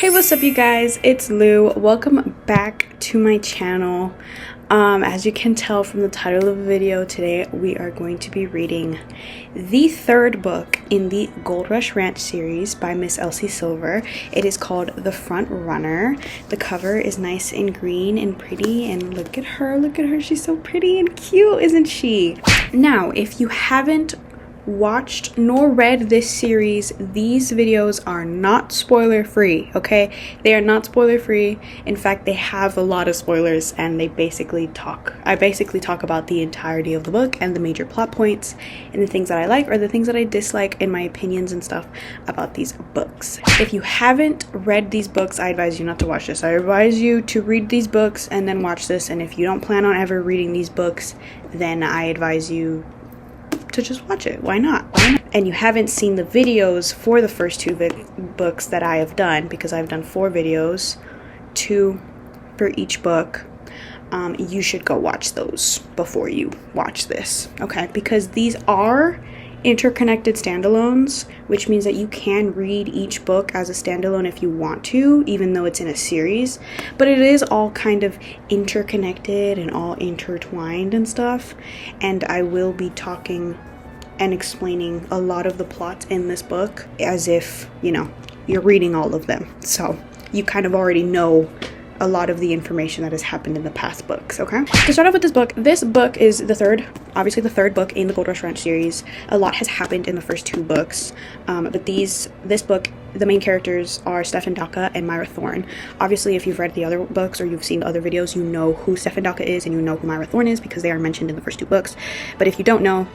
Hey, what's up you guys? It's Lou. Welcome back to my channel. As you can tell from the title of the video, today we are going to be reading the third book in the Gold Rush Ranch series by Miss Elsie Silver. It is called The Front Runner. The cover is nice and green and pretty, and look at her, she's so pretty and cute, isn't she? Now, if you haven't watched nor read this series, these videos are not spoiler free, okay? They are not spoiler free. In fact, they have a lot of spoilers, and I basically talk about the entirety of the book and the major plot points and the things that I like or the things that I dislike in my opinions and stuff about these books. If you haven't read these books, I advise you not to watch this. I advise you to read these books and then watch this, and if you don't plan on ever reading these books, then I advise you to just watch it. Why not? And you haven't seen the videos for the first two books that I have done, because I've done 4 videos, 2 for each book. You should go watch those before you watch this, okay? Because these are interconnected standalones, which means that you can read each book as a standalone if you want to, even though it's in a series, but it is all kind of interconnected and all intertwined and stuff. And I will be talking and explaining a lot of the plots in this book as if, you know, you're reading all of them, so you kind of already know a lot of the information that has happened in the past books, okay? To start off with this book is the third book in the Gold Rush Ranch series. A lot has happened in the first 2 books, but this book, the main characters are Stefan Daka and Myra Thorne. Obviously, if you've read the other books or you've seen the other videos, you know who Stefan Daka is and you know who Myra Thorne is, because they are mentioned in the first 2 books. But if you don't know,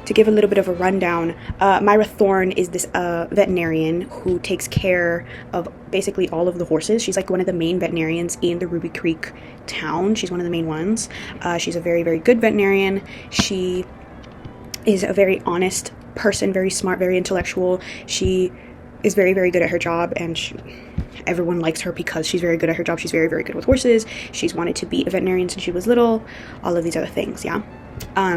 to give a little bit of a rundown, Myra Thorne is this veterinarian who takes care of basically all of the horses. She's like one of the main veterinarians in the Ruby Creek town. She's one of the main ones. She's a very, very good veterinarian. She is a very honest person, very smart, very intellectual. She is very, very good at her job, and everyone likes her because she's very good at her job. She's very, very good with horses. She's wanted to be a veterinarian since she was little. All of these other things, yeah.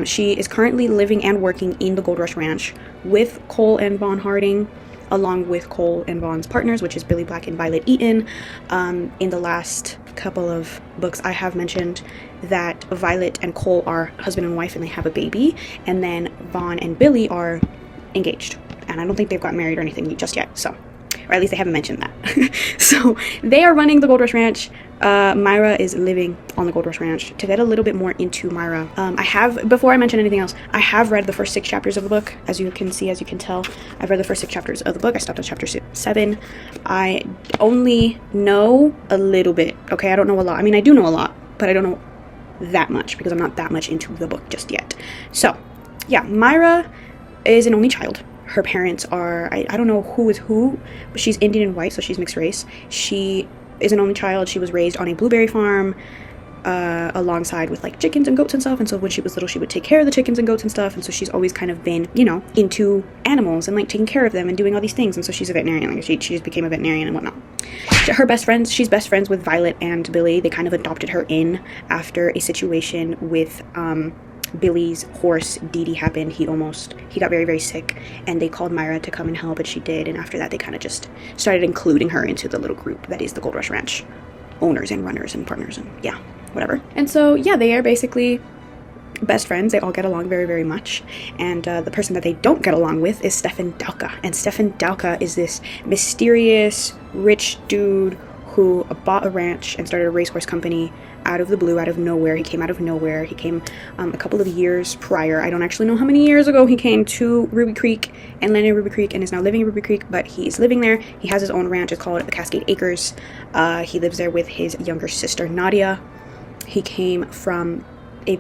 She is currently living and working in the Gold Rush Ranch with Cole and Vaughn Harding, along with Cole and Vaughn's partners, which is Billy Black and Violet Eaton. In the last couple of books, I have mentioned that Violet and Cole are husband and wife and they have a baby, and then Vaughn and Billy are engaged. And I don't think they've got married or anything just yet, so, or at least they haven't mentioned that. So they are running the Gold Rush Ranch. Myra is living on the Gold Rush Ranch. To get a little bit more into Myra, before I mention anything else, I have read the first 6 chapters of the book. As you can tell, I've read the first 6 chapters of the book. I stopped at chapter 7. I only know a little bit, okay? I don't know a lot. I mean, I do know a lot, but I don't know that much because I'm not that much into the book just yet. So, yeah, Myra is an only child. Her parents are, I don't know who is who, but she's Indian and white, so she's mixed race. She is an only child. She was raised on a blueberry farm alongside with like chickens and goats and stuff, and so when she was little she would take care of the chickens and goats and stuff, and so she's always kind of been, you know, into animals and like taking care of them and doing all these things, and so she's a veterinarian. Like she just became a veterinarian and whatnot. She's best friends with Violet and Billy. They kind of adopted her in after a situation with Billy's horse Dee Dee happened. He got very, very sick, and they called Myra to come and help, and she did, and after that they kind of just started including her into the little group that is the Gold Rush Ranch owners and runners and partners and yeah, whatever. And so yeah, they are basically best friends. They all get along very, very much, and the person that they don't get along with is Stefan Daka. And Stefan Daka is this mysterious rich dude who bought a ranch and started a racehorse company out of the blue, out of nowhere. He came out of nowhere. He came a couple of years prior. I don't actually know how many years ago he came to Ruby Creek and landed in Ruby Creek and is now living in Ruby Creek, but he's living there. He has his own ranch. It's called Cascade Acres. He lives there with his younger sister, Nadia. He came from a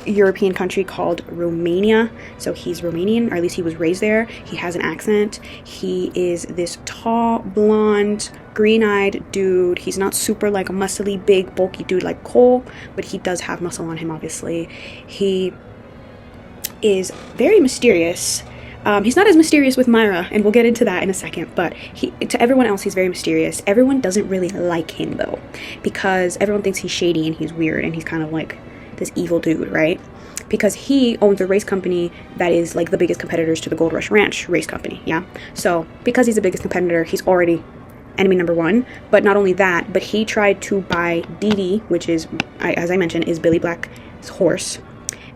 European country called Romania, so he's Romanian, or at least he was raised there. He has an accent. He is this tall, blonde, green-eyed dude. He's not super like a muscly, big, bulky dude like Cole, but he does have muscle on him, obviously. He is very mysterious. He's not as mysterious with Myra, and we'll get into that in a second, but to everyone else, he's very mysterious. Everyone doesn't really like him, though, because everyone thinks he's shady and he's weird and he's kind of like this evil dude, right? Because he owns a race company that is like the biggest competitors to the Gold Rush Ranch race company, yeah? So because he's the biggest competitor, he's already enemy number one. But not only that, but he tried to buy Dee Dee, which is, as I mentioned, is Billy Black's horse.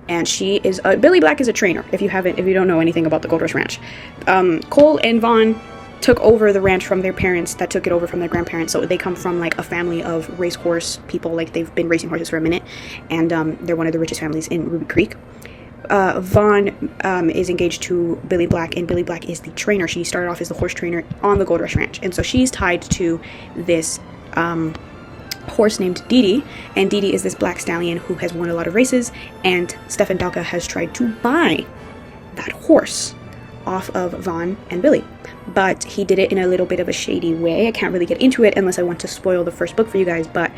And she is Billy Black is a trainer. If you don't know anything about the Gold Rush Ranch, Cole and Vaughn took over the ranch from their parents that took it over from their grandparents. So they come from like a family of racehorse people. Like they've been racing horses for a minute, and they're one of the richest families in Ruby Creek. Vaughn is engaged to Billy Black, and Billy Black is the trainer. She started off as the horse trainer on the Gold Rush Ranch, and so she's tied to this horse named Dee Dee, and Dee Dee is this black stallion who has won a lot of races, and Stefan Dalka has tried to buy that horse off of Vaughn and Billy, but he did it in a little bit of a shady way. I can't really get into it unless I want to spoil the first book for you guys, but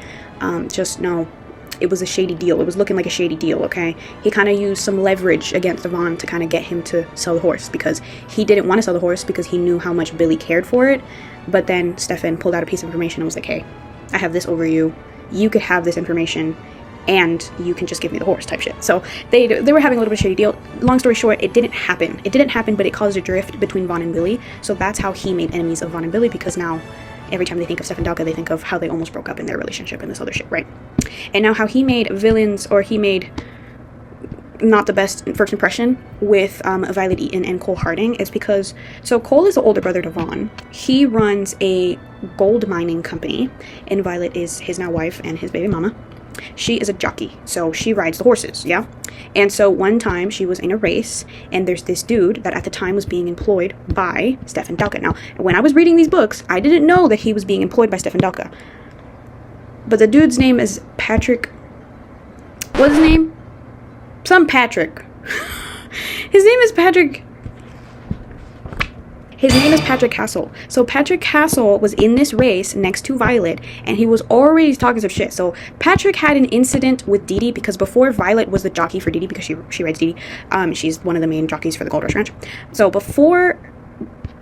just know it was a shady deal. It was looking like a shady deal, okay? He kind of used some leverage against Vaughn to kind of get him to sell the horse, because he didn't want to sell the horse because he knew how much Billy cared for it. But then Stefan pulled out a piece of information and was like, hey, I have this over you. You could have this information and you can just give me the horse type shit. So they were having a little bit of a shady deal. Long story short, it didn't happen. It didn't happen, but it caused a drift between Vaughn and Billy. So that's how he made enemies of Vaughn and Billy, because now every time they think of Stefan Dalka, they think of how they almost broke up in their relationship and this other shit, right? And now how he made villains, or he made not the best first impression with Violet Eaton and Cole Harding is because, so Cole is the older brother to Vaughn. He runs a gold mining company, and Violet is his now wife and his baby mama. She is a jockey, so she rides the horses, yeah? And so one time she was in a race, and there's this dude that at the time was being employed by Stefan Dalka. Now, when I was reading these books, I didn't know that he was being employed by Stefan Dalka. But the dude's name is Patrick. What's his name? Some Patrick. His name is Patrick. His name is Patrick Castle. So Patrick Castle was in this race next to Violet, and he was already talking some shit. So Patrick had an incident with Dee Dee, because before Violet was the jockey for Dee Dee, because she rides Dee Dee. She's one of the main jockeys for the Gold Rush Ranch. So before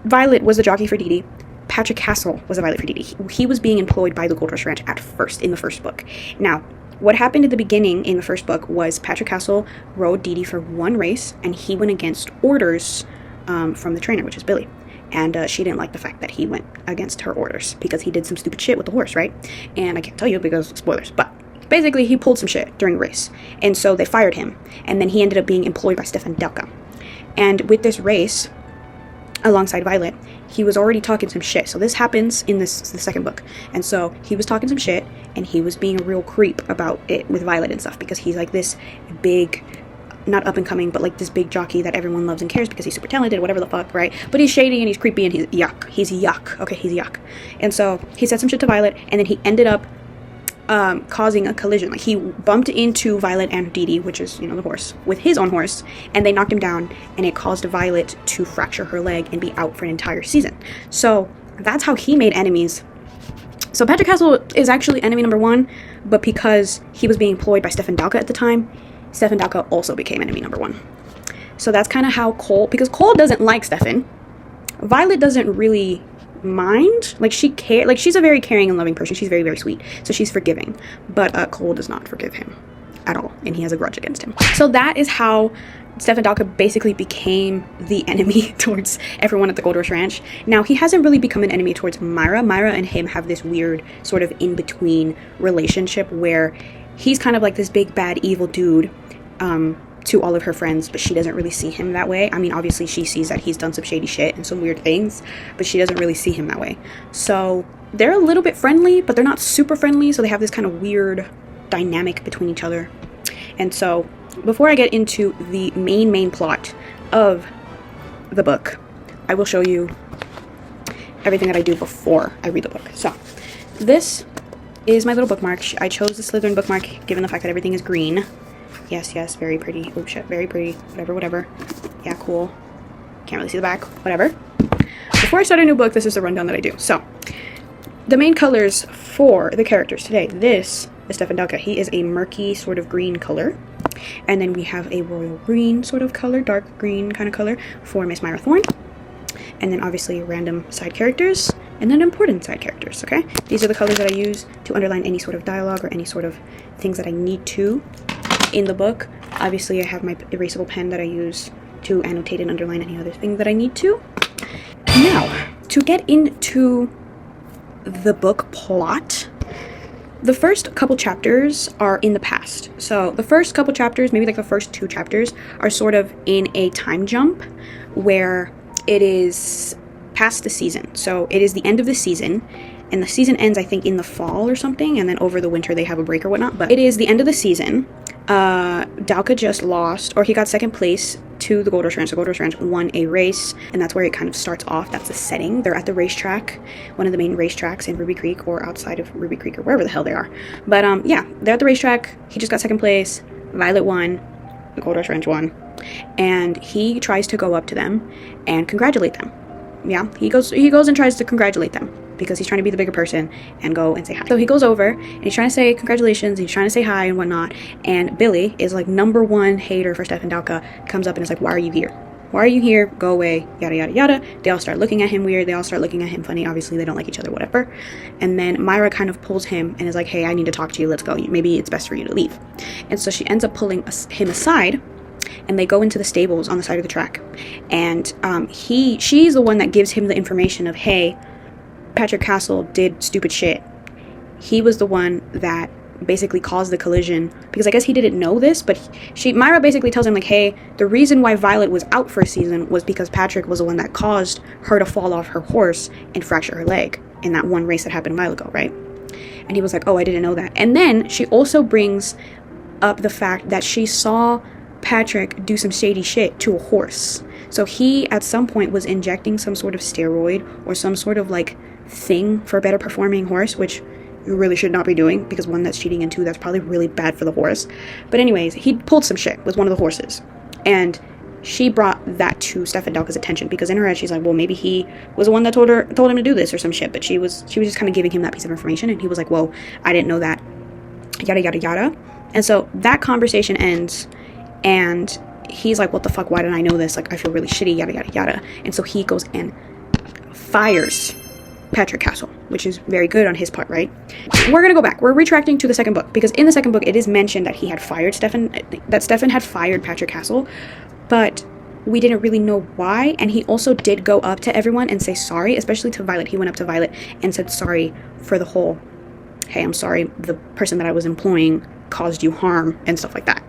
Violet was the jockey for Dee Dee, Patrick Castle was the Violet for Dee Dee. He was being employed by the Gold Rush Ranch at first, in the first book. Now, what happened at the beginning in the first book was Patrick Castle rode Dee Dee for one race, and he went against orders from the trainer, which is Billy. And she didn't like the fact that he went against her orders, because he did some stupid shit with the horse, right? And I can't tell you because spoilers, but basically he pulled some shit during a race. And so they fired him, and then he ended up being employed by Stefan Dalka. And with this race, alongside Violet, he was already talking some shit. So this happens in the second book. And so he was talking some shit, and he was being a real creep about it with Violet and stuff, because he's like this big, not up and coming, but like this big jockey that everyone loves and cares because he's super talented, whatever the fuck, right? But he's shady and he's creepy and he's yuck. He's yuck. Okay, he's yuck. And so he said some shit to Violet, and then he ended up causing a collision. Like he bumped into Violet and Dee Dee, which is, you know, the horse, with his own horse, and they knocked him down, and it caused Violet to fracture her leg and be out for an entire season. So that's how he made enemies. So Patrick Castle is actually enemy number one, but because he was being employed by Stefan Dalka at the time, Stefan Dalka also became enemy number one. So that's kind of how Cole, because Cole doesn't like Stefan. Violet doesn't really mind. Like she's a very caring and loving person. She's very, very sweet. So she's forgiving. But Cole does not forgive him at all, and he has a grudge against him. So that is how Stefan Dalka basically became the enemy towards everyone at the Gold Rush Ranch. Now, he hasn't really become an enemy towards Myra. Myra and him have this weird sort of in-between relationship where he's kind of like this big, bad, evil dude to all of her friends, but she doesn't really see him that way. I mean, obviously, she sees that he's done some shady shit and some weird things, but she doesn't really see him that way. So they're a little bit friendly, but they're not super friendly, so they have this kind of weird dynamic between each other. And so before I get into the main plot of the book, I will show you everything that I do before I read the book. So this is my little bookmark. I chose the Slytherin bookmark given the fact that everything is green. Yes, very pretty. Oh shit, very pretty. Whatever. Yeah, cool. Can't really see the back. Whatever. Before I start a new book, this is the rundown that I do. So the main colors for the characters today. This is Stefan Dalka. He is a murky sort of green color. And then we have a royal green sort of color, dark green kind of color for Miss Myra Thorne. And then obviously random side characters, and then important side characters, okay? These are the colors that I use to underline any sort of dialogue or any sort of things that I need to in the book. Obviously, I have my erasable pen that I use to annotate and underline any other thing that I need to. Now, to get into the book plot, the first couple chapters are in the past. So the first couple chapters, maybe like the first 2 chapters, are sort of in a time jump where it is past the season. So it is the end of the season, and the season ends, I think, in the fall or something, and then over the winter they have a break or whatnot. But it is the end of the season. Dalka just lost, or he got second place to the Gold Rush Ranch. The Gold Rush Ranch won a race, and that's where it kind of starts off. That's the setting. They're at the racetrack, one of the main racetracks in Ruby Creek, or outside of Ruby Creek, or wherever the hell they are. But yeah, they're at the racetrack. He just got second place. Violet won. The Gold Rush Ranch won. And he tries to go up to them and congratulate them. Yeah, he goes and tries to congratulate them, because he's trying to be the bigger person and go and say hi. So he goes over and he's trying to say congratulations, he's trying to say hi and whatnot, and Billy is like #1 hater for Stefan Dalka, comes up and is like, why are you here? Why are you here? Go away, yada yada yada. They all start looking at him weird, they all start looking at him funny, obviously they don't like each other, whatever. And then Myra kind of pulls him and is like, hey, I need to talk to you, let's go, maybe it's best for you to leave. And so she ends up pulling him aside, and they go into the stables on the side of the track. And she's the one that gives him the information of, hey, Patrick Castle did stupid shit. He was the one that basically caused the collision, because I guess he didn't know this, but Myra basically tells him like, hey, the reason why Violet was out for a season was because Patrick was the one that caused her to fall off her horse and fracture her leg in that one race that happened a while ago, right? And he was like, oh, I didn't know that. And then she also brings up the fact that she saw Patrick do some shady shit to a horse. So he at some point was injecting some sort of steroid or some sort of like thing for a better performing horse, which you really should not be doing, because 1, that's cheating, and 2, that's probably really bad for the horse. But anyways, he pulled some shit with one of the horses, and she brought that to Stefan Dalka's attention, because in her head she's like, well, maybe he was the one that told him to do this or some shit. But she was just kind of giving him that piece of information, and he was like, whoa, I didn't know that, yada yada yada. And so that conversation ends, and he's like, what the fuck, why didn't I know this? Like, I feel really shitty, yada yada yada. And so he goes and fires Patrick Castle, which is very good on his part, right? We're gonna go back. We're retracting to the second book, because in the second book it is mentioned that he had fired Stefan had fired Patrick Castle, but we didn't really know why. And he also did go up to everyone and say sorry, especially to Violet. He went up to Violet and said sorry for the whole, hey, I'm sorry, the person that I was employing caused you harm and stuff like that.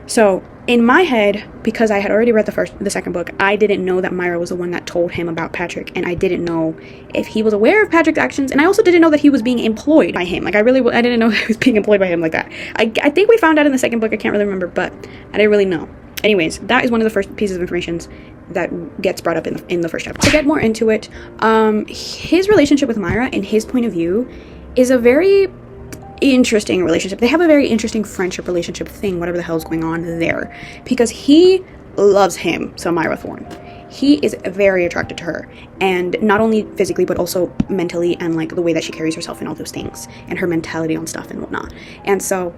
So in my head, because I had already read the second book, I didn't know that Myra was the one that told him about Patrick, and I didn't know if he was aware of Patrick's actions, and I also didn't know that he was being employed by him. Like, I didn't know he was being employed by him like that. I think we found out in the second book, I can't really remember, but I didn't really know. Anyways, that is one of the first pieces of information that gets brought up in the first chapter. To get more into it, his relationship with Myra, in his point of view, is a very interesting relationship. They have a very interesting friendship relationship thing, whatever the hell is going on there, because he loves him, so Myra Thorne. He is very attracted to her, and not only physically but also mentally, and like the way that she carries herself and all those things, and her mentality on stuff and whatnot. And so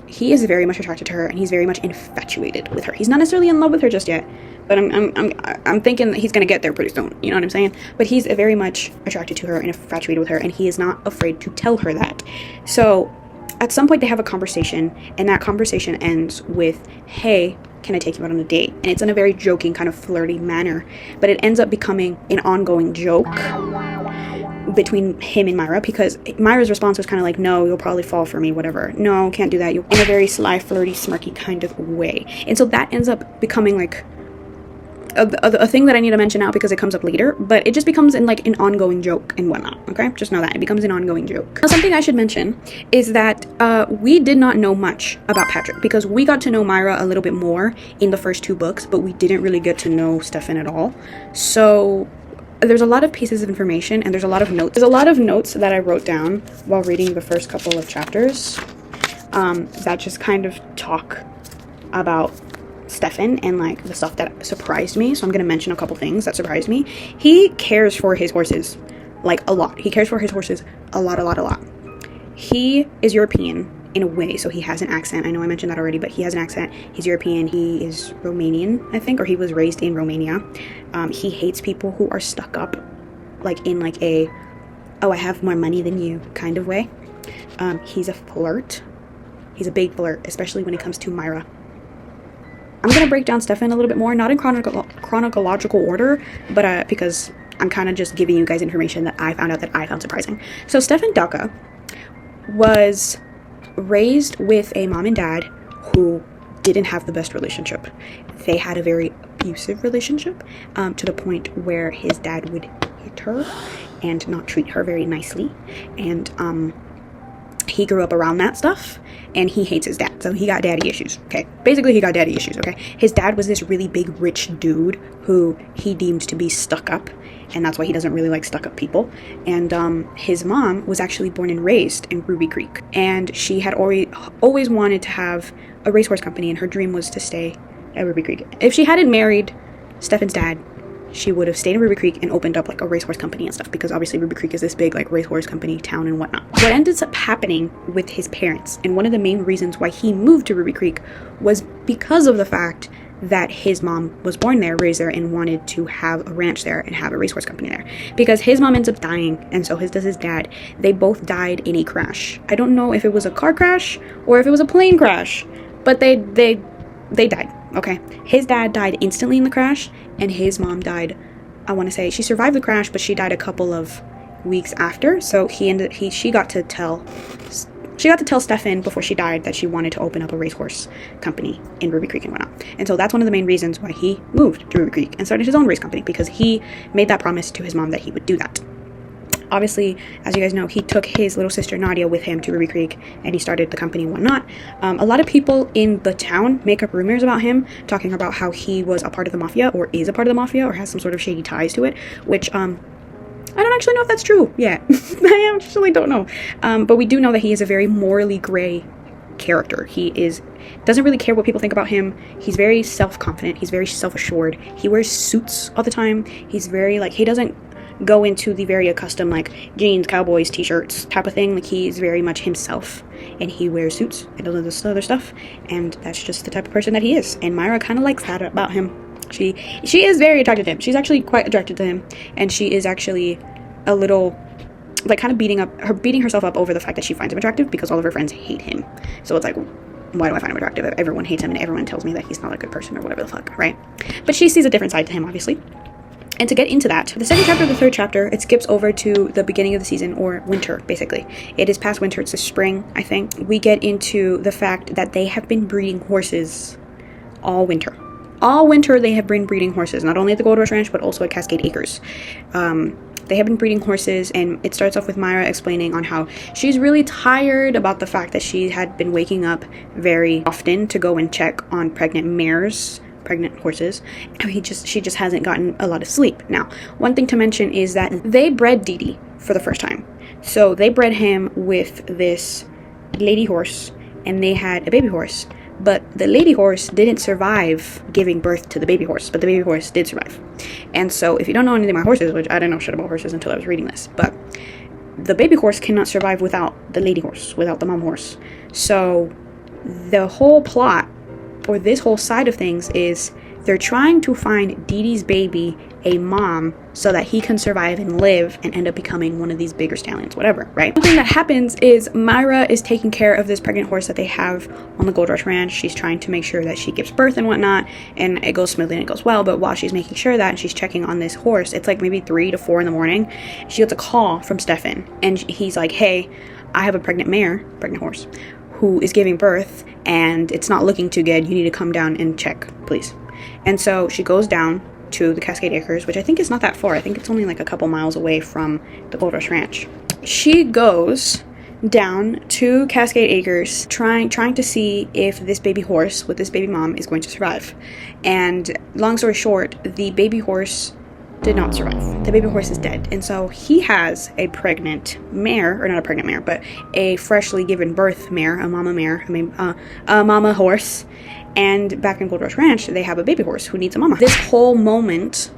he is very much attracted to her, and he's very much infatuated with her. He's not necessarily in love with her just yet, but I'm thinking that he's gonna get there pretty soon, you know what I'm saying? But he's very much attracted to her and infatuated with her, and he is not afraid to tell her that. So at some point they have a conversation, and that conversation ends with, hey, can I take you out on a date? And it's in a very joking, kind of flirty manner, but it ends up becoming an ongoing joke between him and Myra, because Myra's response was kind of like, no, you'll probably fall for me, whatever. No, can't do that. In a very sly, flirty, smirky kind of way. And so that ends up becoming like a thing that I need to mention now, because it comes up later, but it just becomes in like an ongoing joke and whatnot. Okay, just know that it becomes an ongoing joke. Now, something I should mention is that we did not know much about Patrick, because we got to know Myra a little bit more in the first 2 books, but we didn't really get to know Stefan at all. So there's a lot of pieces of information, and there's a lot of notes. There's a lot of notes that I wrote down while reading the first couple of chapters that just kind of talk about Stefan and like the stuff that surprised me. So I'm gonna mention a couple things that surprised me. He cares for his horses like a lot. He cares for his horses a lot. He is European in a way, so he has an accent. I know I mentioned that already, but he has an accent. He's European. He is Romanian, I think, or he was raised in Romania. He hates people who are stuck up, like in like a, oh, I have more money than you kind of way. He's a flirt. He's a big flirt, especially when it comes to Myra. I'm going to break down Stefan a little bit more, not in chronological order, but because I'm kind of just giving you guys information that I found out that I found surprising. So Stefan Ducka was raised with a mom and dad who didn't have the best relationship. They had a very abusive relationship, to the point where his dad would hit her and not treat her very nicely. And he grew up around that stuff, and he hates his dad, so he got daddy issues. Okay, basically he got daddy issues. Okay, his dad was this really big rich dude who he deemed to be stuck up, and that's why he doesn't really like stuck up people. And his mom was actually born and raised in Ruby Creek, and she had always wanted to have a racehorse company, and her dream was to stay at Ruby Creek. If she hadn't married Stefan's dad, she would have stayed in Ruby Creek and opened up like a racehorse company and stuff, because obviously Ruby Creek is this big like racehorse company town and whatnot. What ended up happening with his parents, and one of the main reasons why he moved to Ruby Creek, was because of the fact that his mom was born there, raised there, and wanted to have a ranch there and have a racehorse company there. Because his mom ends up dying, and so does his dad. They both died in a crash. I don't know if it was a car crash or if it was a plane crash, but they died. Okay, his dad died instantly in the crash, and his mom died, I want to say she survived the crash, but she died a couple of weeks after. So she got to tell Stefan before she died that she wanted to open up a racehorse company in Ruby Creek and whatnot. And so that's one of the main reasons why he moved to Ruby Creek and started his own race company, because he made that promise to his mom that he would do that. Obviously, as you guys know, he took his little sister Nadia with him to Ruby Creek, and he started the company and whatnot. A lot of people in the town make up rumors about him, talking about how he was a part of the mafia, or is a part of the mafia, or has some sort of shady ties to it, which I don't actually know if that's true yet. I actually don't know. But we do know that he is a very morally gray character. He doesn't really care what people think about him. He's very self-confident. He's very self-assured. He wears suits all the time. He's very he doesn't go into the very accustomed like jeans, cowboys, t-shirts type of thing. Like, he's very much himself, and he wears suits and all this other stuff, and that's just the type of person that he is. And Myra kind of likes that about him. She is very attracted to him. She's actually quite attracted to him, and she is actually a little like kind of beating herself up over the fact that she finds him attractive, because all of her friends hate him. So it's like, why do I find him attractive if everyone hates him and everyone tells me that he's not a good person or whatever the fuck, right? But she sees a different side to him, obviously. And to get into that, the second chapter, the third chapter, it skips over to the beginning of the season, or winter, basically. It is past winter, it's the spring, I think. We get into the fact that they have been breeding horses all winter. All winter, they have been breeding horses, not only at the Gold Rush Ranch, but also at Cascade Acres. They have been breeding horses, and it starts off with Myra explaining on how she's really tired about the fact that she had been waking up very often to go and check on pregnant horses, and she just hasn't gotten a lot of sleep. Now, one thing to mention is that they bred Didi for the first time. So they bred him with this lady horse, and they had a baby horse, but the lady horse didn't survive giving birth to the baby horse, but the baby horse did survive. And so if you don't know anything about horses, which I didn't know shit about horses until I was reading this, but the baby horse cannot survive without the lady horse, without the mom horse. So the whole plot, or this whole side of things, is they're trying to find Didi's baby a mom so that he can survive and live and end up becoming one of these bigger stallions, whatever, right? One thing that happens is Myra is taking care of this pregnant horse that they have on the Gold Rush Ranch. She's trying to make sure that she gives birth and whatnot, and it goes smoothly and it goes well. But while she's making sure that, and she's checking on this horse, it's like maybe 3 to 4 in the morning, she gets a call from Stefan, and he's like, hey, I have a pregnant horse, who is giving birth, and it's not looking too good. You need to come down and check, please. And so she goes down to the Cascade Acres, which I think is not that far. I think it's only like a couple miles away from the Gold Rush Ranch. She goes down to Cascade Acres trying to see if this baby horse with this baby mom is going to survive. And long story short, the baby horse did not survive. The baby horse is dead. And so he has a pregnant mare, or not a pregnant mare, but a freshly given birth mare, a mama horse. And back in Gold Rush Ranch, they have a baby horse who needs a mama. This whole moment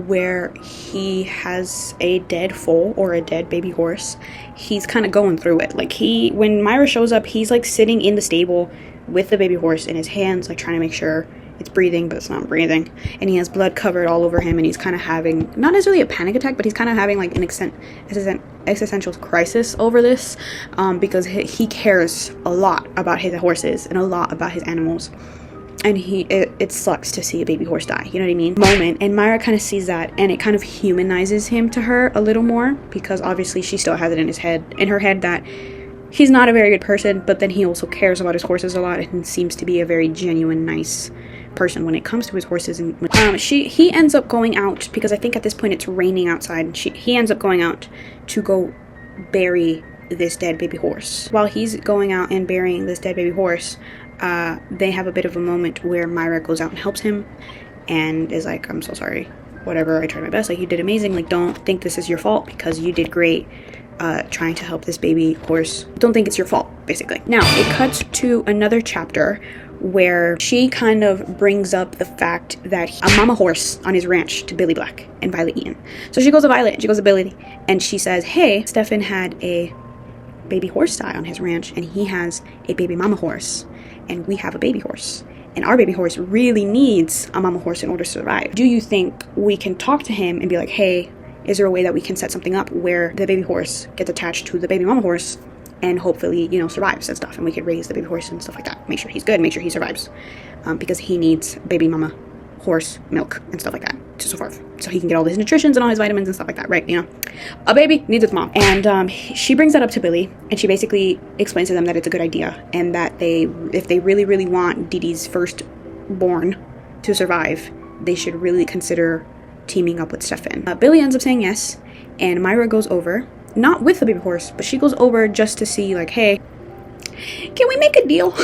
where he has a dead foal or a dead baby horse, he's kind of going through it. Like, when Myra shows up, he's like sitting in the stable with the baby horse in his hands, like trying to make sure it's breathing, but it's not breathing. And he has blood covered all over him, and he's kind of having, not necessarily a panic attack, but he's kind of having like an existential crisis over this, because he cares a lot about his horses and a lot about his animals. And it sucks to see a baby horse die, you know what I mean? Moment. And Myra kind of sees that, and it kind of humanizes him to her a little more, because obviously she still has it in her head that he's not a very good person, but then he also cares about his horses a lot and seems to be a very genuine, nice person when it comes to his horses. And he ends up going out, because I think at this point it's raining outside. He ends up going out to go bury this dead baby horse. While he's going out and burying this dead baby horse, they have a bit of a moment where Myra goes out and helps him and is like, I'm so sorry, whatever, I tried my best, like, you did amazing, like, don't think this is your fault because you did great trying to help this baby horse. Don't think it's your fault, basically. Now it cuts to another chapter where she kind of brings up the fact that a mama horse on his ranch to Billy Black and Violet Eaton. So she goes to Violet and she goes to Billy and she says, hey, Stefan had a baby horse die on his ranch and he has a baby mama horse and we have a baby horse and our baby horse really needs a mama horse in order to survive. Do you think we can talk to him and be like, hey, is there a way that we can set something up where the baby horse gets attached to the baby mama horse and hopefully, you know, survives and stuff, and we could raise the baby horse and stuff like that, make sure he's good, make sure he survives, because he needs baby mama horse milk and stuff like that to survive, so he can get all his nutritions and all his vitamins and stuff like that, right? You know, a baby needs its mom. And she brings that up to Billy, and she basically explains to them that it's a good idea, and that if they really want Dee Dee's firstborn to survive, they should really consider teaming up with Stefan. Billy ends up saying yes, and Myra goes over, not with the baby horse, but she goes over just to see, like, hey, can we make a deal?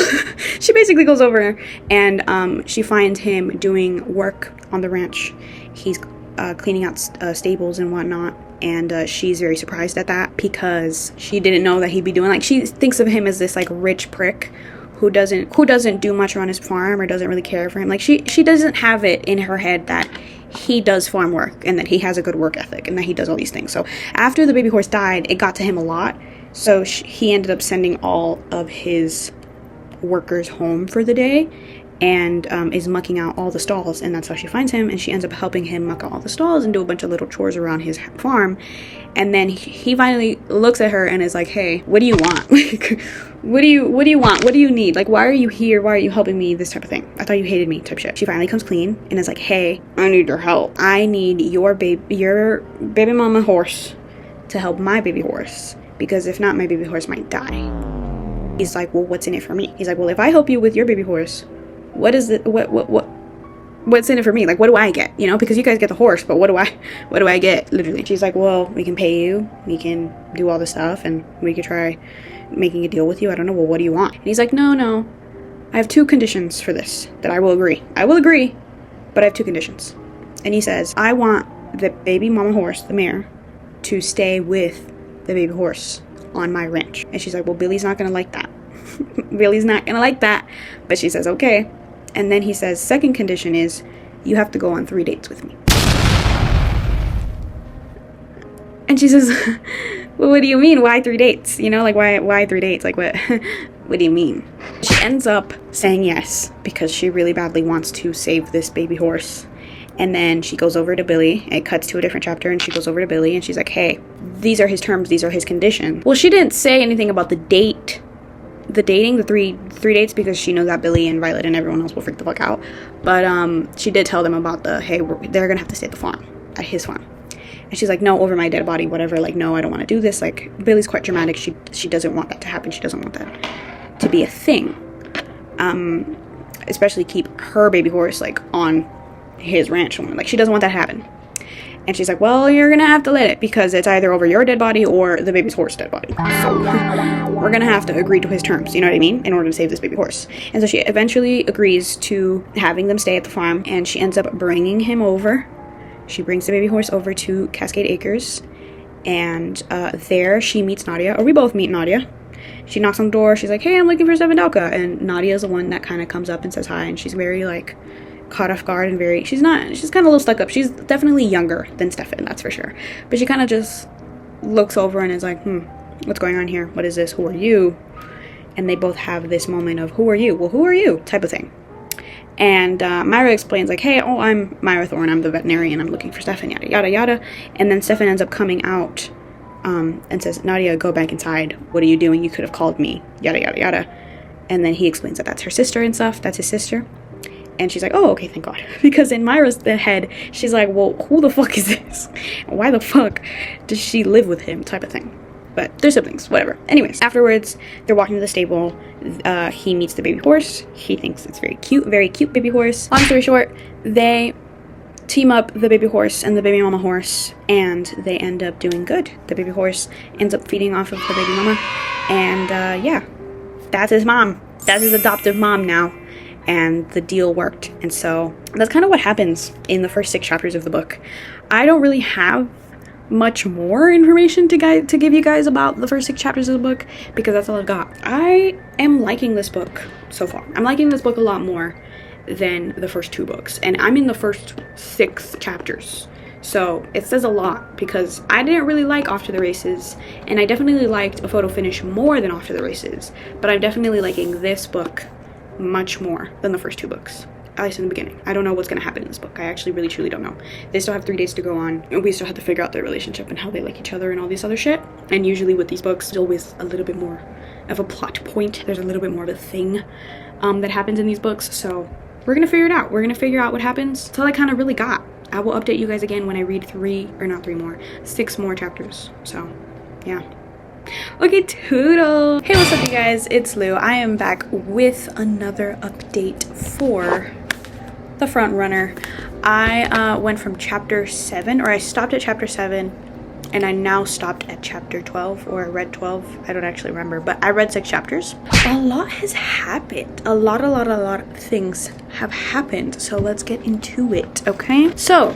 She basically goes over and she finds him doing work on the ranch. He's cleaning out stables and whatnot, and she's very surprised at that because she didn't know that he'd be doing, like, she thinks of him as this, like, rich prick who doesn't do much around his farm or doesn't really care for him. Like, she doesn't have it in her head that he does farm work and that he has a good work ethic and that he does all these things. So after the baby horse died, it got to him a lot. So he ended up sending all of his workers home for the day and is mucking out all the stalls, and that's how she finds him, and she ends up helping him muck out all the stalls and do a bunch of little chores around his farm. And then he finally looks at her and is like, hey, what do you want? Like, what do you want? What do you need? Like, why are you here? Why are you helping me? This type of thing. I thought you hated me, type shit. She finally comes clean and is like, hey, I need your help. I need your baby mama horse to help my baby horse, because if not, my baby horse might die. He's like, well, what's in it for me? He's like, well, if I help you with your baby horse, what's in it for me? Like, what do I get? You know, because you guys get the horse, but what do I get, literally? She's like, well, we can pay you, we can do all this stuff, and we could try making a deal with you. I don't know. Well, what do you want? And he's like, no, I have 2 conditions for this that I will agree, but I have 2 conditions. And he says, I want the baby mama horse, the mare, to stay with the baby horse on my ranch. And she's like, well, Billy's not gonna like that. Billy's not gonna like that. But she says, okay. And then he says, second condition is you have to go on 3 dates with me. And she says, well, what do you mean? Why 3 dates? You know, like, why 3 dates? Like, what what do you mean? She ends up saying yes because she really badly wants to save this baby horse. And then she goes over to Billy. It cuts to a different chapter, and she goes over to Billy and she's like, hey, these are his terms, these are his conditions. Well, she didn't say anything about the dating, the three dates, because she knows that Billy and Violet and everyone else will freak the fuck out. But she did tell them about hey, they're gonna have to stay at the farm, at his farm. And she's like, no, over my dead body, whatever. Like, no, I don't want to do this. Like, Billy's quite dramatic. She doesn't want that to happen. She doesn't want that to be a thing. Especially keep her baby horse, like, on his ranch. Like, she doesn't want that to happen. And she's like, well, you're gonna have to let it, because it's either over your dead body or the baby's horse dead body. So we're gonna have to agree to his terms, you know what I mean, in order to save this baby horse. And so she eventually agrees to having them stay at the farm, and she ends up bringing him over. She brings the baby horse over to Cascade Acres, and there she meets Nadia, or we both meet Nadia. She knocks on the door. She's like, hey, I'm looking for Stefan Delka. And Nadia's the one that kind of comes up and says hi, and she's very, like, caught off guard and she's kind of a little stuck up. She's definitely younger than Stefan, that's for sure. But she kind of just looks over and is like, what's going on here? What is this? Who are you? And they both have this moment of, who are you? Well, who are you? Type of thing. And Myra explains, like, hey, I'm Myra Thorne, I'm the veterinarian, I'm looking for Stefan, yada, yada, yada. And then Stefan ends up coming out and says, Nadia, go back inside. What are you doing? You could have called me, yada, yada, yada. And then he explains that that's her sister and stuff. That's his sister. And she's like, oh, okay, thank God. Because in Myra's head, she's like, well, who the fuck is this? Why the fuck does she live with him, type of thing. But they're siblings, whatever. Anyways, afterwards, they're walking to the stable. He meets the baby horse. He thinks it's very cute baby horse. Long story short, they team up, the baby horse and the baby mama horse, and they end up doing good. The baby horse ends up feeding off of the baby mama, and yeah, that's his mom. That's his adoptive mom now. And the deal worked. And so that's kind of what happens in the first 6 chapters of the book. I don't really have much more information to give you guys about the first 6 chapters of the book, because that's all I've got. I am liking this book so far. I'm liking this book a lot more than the first 2 books, and I'm in the first 6 chapters. So it says a lot, because I didn't really like Off to the Races, and I definitely liked A Photo Finish more than Off to the Races, but I'm definitely liking this book much more than the first 2 books, at least in the beginning. I don't know what's going to happen in this book. I actually really truly don't know. They still have 3 days to go on, and we still have to figure out their relationship and how they like each other and all this other shit. And usually with these books, there's always a little bit more of a plot point. There's a little bit more of a thing that happens in these books. So we're gonna figure it out. We're gonna figure out what happens. That's all I kind of really got. I will update you guys again when I read 6 more chapters. So yeah. Okay, toodle. Hey, what's up, you guys? It's Lou. I am back with another update for The Front Runner. I went from chapter 7, or I stopped at chapter 7, and I now stopped at chapter 12, or I read 12. I don't actually remember, but I read 6 chapters. A lot has happened. A lot of things have happened. So let's get into it, okay? So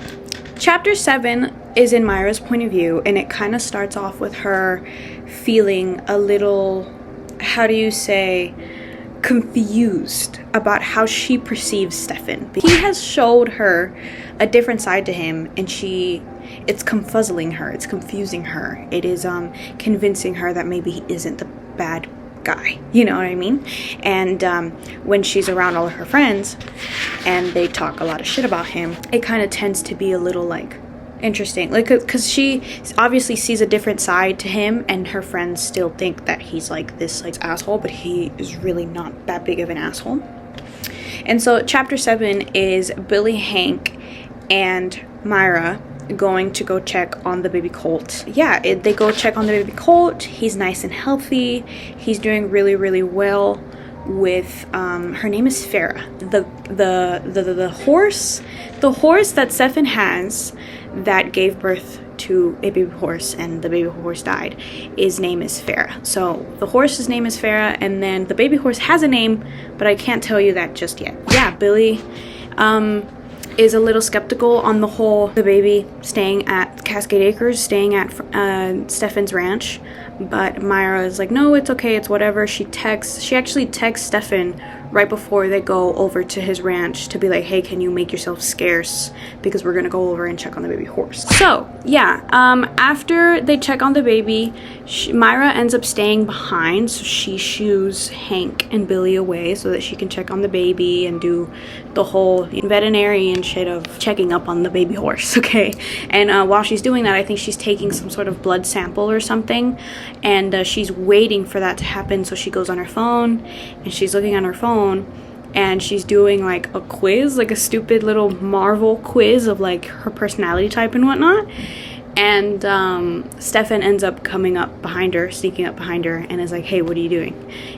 chapter 7 is in Myra's point of view, and it kind of starts off with her feeling a little, how do you say, confused about how she perceives Stefan. He has showed her a different side to him, and it's confuzzling her, it's confusing her, it is convincing her that maybe he isn't the bad guy, you know what I mean? And when she's around all of her friends and they talk a lot of shit about him, it kind of tends to be a little like interesting, like, because she obviously sees a different side to him, and her friends still think that he's like this like asshole, but he is really not that big of an asshole. And so chapter 7 is Billy, Hank, and Myra going to go check on the baby colt. Yeah, they go check on the baby colt. He's nice and healthy. He's doing really well with her name is Farah. The horse that Stefan has that gave birth to a baby horse, and the baby horse died, his name is Farah. So the horse's name is Farah, and then the baby horse has a name, but I can't tell you that just yet. Yeah, Billy is a little skeptical on the whole the baby staying at Cascade Acres, staying at Stefan's ranch, but Myra is like, no, it's okay, it's whatever. She actually texts Stefan right before they go over to his ranch to be like, hey, can you make yourself scarce, because we're gonna go over and check on the baby horse. So yeah, after they check on the baby, Myra ends up staying behind, so she shoos Hank and Billy away so that she can check on the baby and do the whole veterinarian shit of checking up on the baby horse, okay? And while she's doing that, I think she's taking some sort of blood sample or something, and she's waiting for that to happen. So she goes on her phone, and she's looking on her phone, and she's doing like a quiz, like a stupid little Marvel quiz of like her personality type and whatnot. And Stefan ends up coming up behind her, sneaking up behind her, and is like, hey, what are you doing?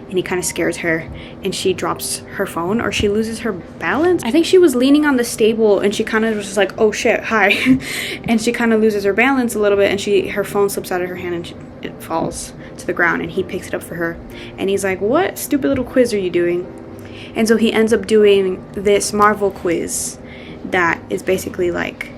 And he kind of scares her, and she drops her phone, or she loses her balance. I think she was leaning on the stable, and she kind of was just like, oh shit, hi. And she kind of loses her balance a little bit, and her phone slips out of her hand, and it falls to the ground, and he picks it up for her. And he's like, what stupid little quiz are you doing? And so he ends up doing this Marvel quiz that is basically like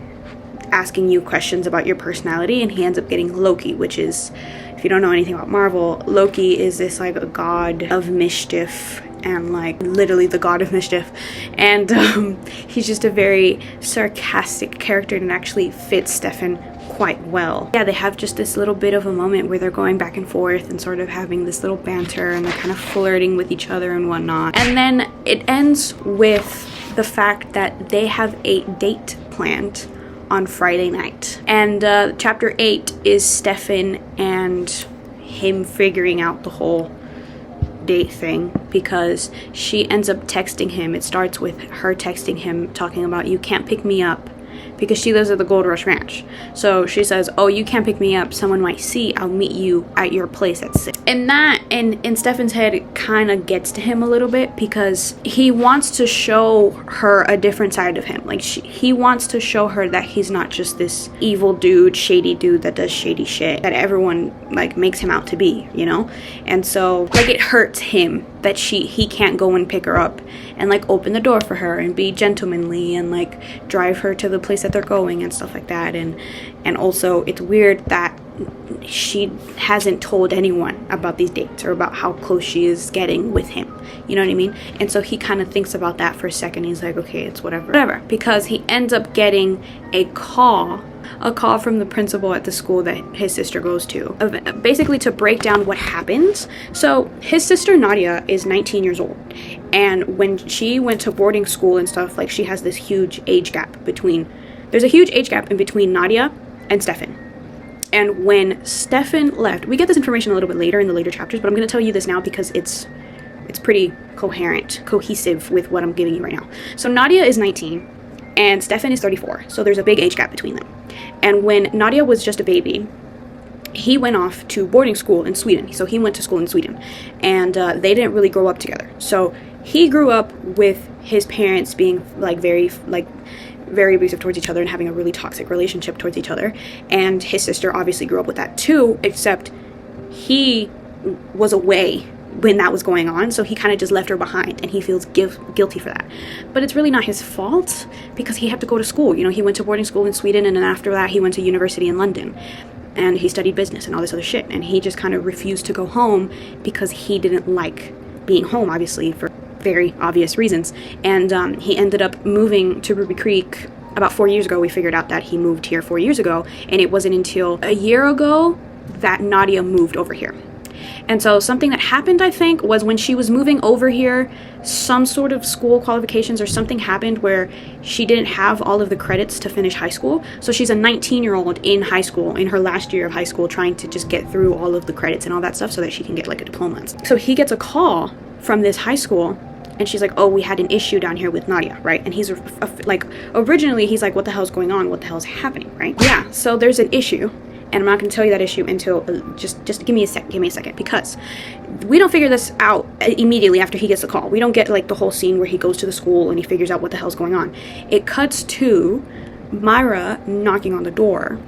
asking you questions about your personality, and he ends up getting Loki, which is, if you don't know anything about Marvel, Loki is this like a god of mischief, and like literally the god of mischief, and he's just a very sarcastic character, and actually fits Stefan quite well. Yeah, they have just this little bit of a moment where they're going back and forth and sort of having this little banter, and they're kind of flirting with each other and whatnot. And then it ends with the fact that they have a date planned on Friday night. And chapter 8 is Stefan and him figuring out the whole date thing, because she ends up texting him. It starts with her texting him talking about, you can't pick me up, because she lives at the Gold Rush Ranch. So she says, oh, you can't pick me up, someone might see, I'll meet you at your place at 6. And that, in Stefan's head, it kind of gets to him a little bit, because he wants to show her a different side of him. Like, he wants to show her that he's not just this evil dude, shady dude that does shady shit that everyone like makes him out to be, you know? And so like, it hurts him that he can't go and pick her up and like open the door for her and be gentlemanly and like drive her to the place that they're going and stuff like that. And also it's weird that she hasn't told anyone about these dates or about how close she is getting with him, you know what I mean? And so he kind of thinks about that for a second. He's like, okay, it's whatever, because he ends up getting a call from the principal at the school that his sister goes to, basically to break down what happened. So his sister Nadia is 19 years old, and when she went to boarding school and stuff, like, she has this huge age gap between, there's a huge age gap in between Nadia and Stefan. And when Stefan left, we get this information a little bit later in the later chapters, but I'm going to tell you this now because it's pretty cohesive with what I'm giving you right now. So Nadia is 19 and Stefan is 34, so there's a big age gap between them. And when Nadia was just a baby, he went off to boarding school in Sweden. So he went to school in Sweden, and they didn't really grow up together. So he grew up with his parents being like very abusive towards each other and having a really toxic relationship towards each other. And his sister obviously grew up with that too, except he was away when that was going on, so he kind of just left her behind, and he feels guilty for that. But it's really not his fault, because he had to go to school. You know, he went to boarding school in Sweden, and then after that he went to university in London, and he studied business and all this other shit, and he just kind of refused to go home because he didn't like being home, obviously, for very obvious reasons. And he ended up moving to Ruby Creek about 4 years ago. We figured out that he moved here 4 years ago, and it wasn't until a year ago that Nadia moved over here. And so something that happened, I think, was when she was moving over here, some sort of school qualifications or something happened where she didn't have all of the credits to finish high school. So she's a 19-year-old in high school, in her last year of high school, trying to just get through all of the credits and all that stuff so that she can get like a diploma. So he gets a call from this high school, and she's like, oh, we had an issue down here with Nadia, right? And he's like, originally he's like, what the hell's going on? What the hell's happening, right? Yeah, so there's an issue. And I'm not going to tell you that issue until, just give me a second, because we don't figure this out immediately after he gets the call. We don't get like the whole scene where he goes to the school and he figures out what the hell's going on. It cuts to Myra knocking on the door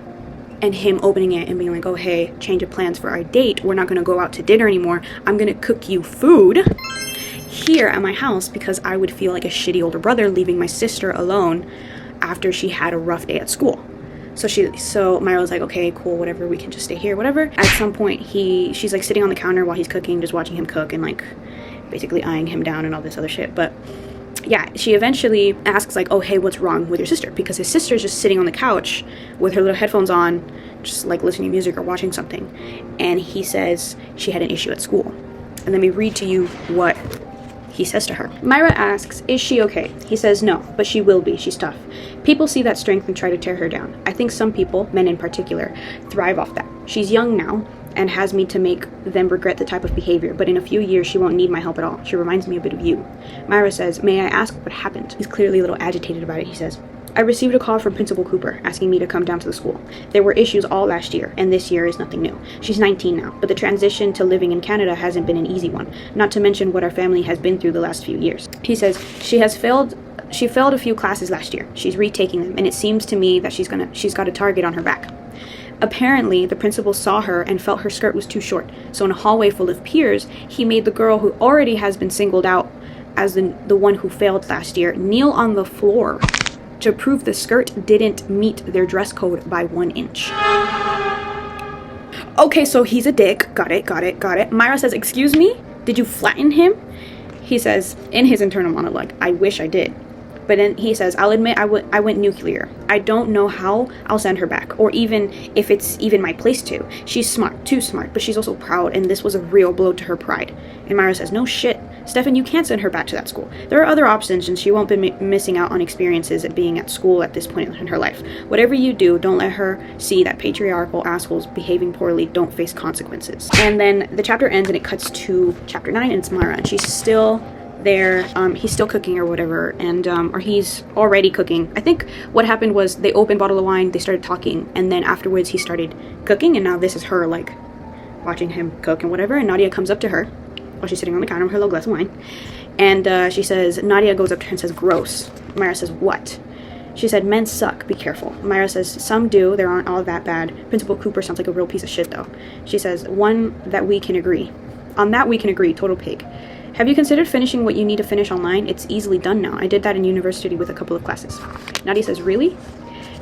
and him opening it and being like, oh, hey, change of plans for our date. We're not going to go out to dinner anymore. I'm going to cook you food here at my house, because I would feel like a shitty older brother leaving my sister alone after she had a rough day at school. So Myra was like, okay, cool, whatever, we can just stay here, whatever. At some point, she's like sitting on the counter while he's cooking, just watching him cook and like basically eyeing him down and all this other shit. But yeah, she eventually asks like, oh, hey, what's wrong with your sister? Because his sister's just sitting on the couch with her little headphones on, just like listening to music or watching something. And he says she had an issue at school. And let me read to you what he says to her. Myra asks, is she okay? He says no, but she will be. She's tough. People see that strength and try to tear her down. I think some people, men in particular, thrive off that. She's young now and has me to make them regret the type of behavior, but in a few years she won't need my help at all. She reminds me a bit of you. Myra says, may I ask what happened? He's clearly a little agitated about it. He says, I received a call from Principal Cooper asking me to come down to the school. There were issues all last year, and this year is nothing new. She's 19 now, but the transition to living in Canada hasn't been an easy one, not to mention what our family has been through the last few years. He says, she failed a few classes last year. She's retaking them, and it seems to me that she's got a target on her back. Apparently, the principal saw her and felt her skirt was too short, so in a hallway full of peers, he made the girl who already has been singled out as the one who failed last year kneel on the floor to prove the skirt didn't meet their dress code by 1 inch. Okay, so he's a dick. Got it. Myra says, excuse me? Did you flatten him? He says, in his internal monologue, I wish I did. But then he says, I'll admit I went nuclear. I don't know how I'll send her back, or even if it's even my place to. She's smart, too smart, but she's also proud, and this was a real blow to her pride. And Myra says, no shit, Stefan, you can't send her back to that school. There are other options, and she won't be missing out on experiences at being at school at this point in her life. Whatever you do, don't let her see that patriarchal assholes behaving poorly don't face consequences. And then the chapter ends, and it cuts to chapter 9, and it's Myra, and she's still there. He's still cooking or whatever, and or he's already cooking. I think what happened was they opened a bottle of wine, they started talking, and then afterwards he started cooking, and now this is her like watching him cook and whatever. And Nadia comes up to her while she's sitting on the counter with her little glass of wine, and she says, Nadia goes up to her and says, gross. Myra says, what? She said, men suck, be careful. Myra says, some do, they aren't all that bad. Principal Cooper sounds like a real piece of shit though. She says, on that we can agree, total pig. Have you considered finishing what you need to finish online? It's easily done now. I did that in university with a couple of classes. Nadia says, really?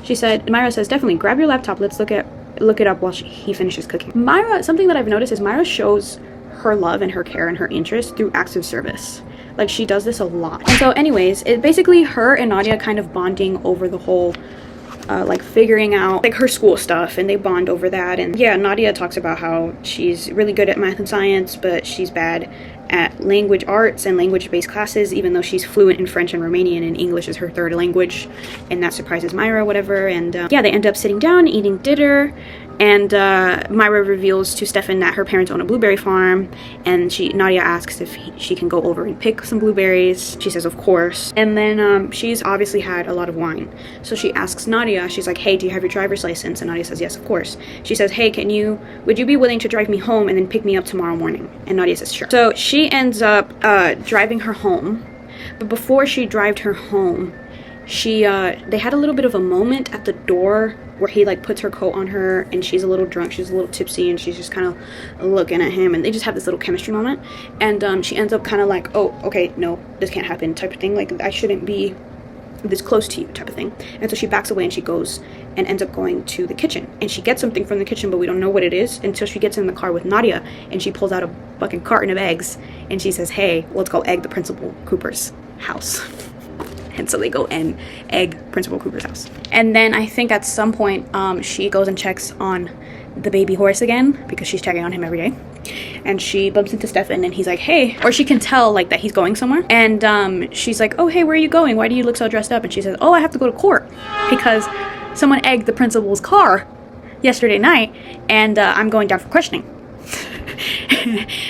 She said, Myra says, definitely, grab your laptop, let's look it up while he finishes cooking. Myra, something that I've noticed is Myra shows her love and her care and her interest through acts of service. Like, she does this a lot. And so anyways, it basically her and Nadia kind of bonding over the whole like figuring out like her school stuff, and they bond over that. And yeah, Nadia talks about how she's really good at math and science, but she's bad at language arts and language-based classes, even though she's fluent in French and Romanian, and English is her third language, and that surprises Myra, whatever. And yeah, they end up sitting down eating dinner, and Myra reveals to Stefan that her parents own a blueberry farm, and Nadia asks if she can go over and pick some blueberries. She says of course, and then she's obviously had a lot of wine, so she asks Nadia, she's like, hey, do you have your driver's license? And Nadia says yes, of course. She says, hey, would you be willing to drive me home and then pick me up tomorrow morning? And Nadia says sure. So she ends up driving her home, but before she drove her home, they had a little bit of a moment at the door where he like puts her coat on her, and she's a little drunk, she's a little tipsy, and she's just kind of looking at him, and they just have this little chemistry moment. And she ends up kind of like, oh, okay, no, this can't happen type of thing, like I shouldn't be this close to you type of thing. And so she backs away, and she goes and ends up going to the kitchen, and she gets something from the kitchen, but we don't know what it is until she gets in the car with Nadia, and she pulls out a fucking carton of eggs, and she says, hey, let's go egg the Principal Cooper's house. And so they go and egg Principal Cooper's house. And then I think at some point she goes and checks on the baby horse again, because she's checking on him every day. And she bumps into Stefan, and he's like, hey, or she can tell like that he's going somewhere. And she's like, oh, hey, where are you going? Why do you look so dressed up? And she says, oh, I have to go to court because someone egged the principal's car yesterday night, and I'm going down for questioning.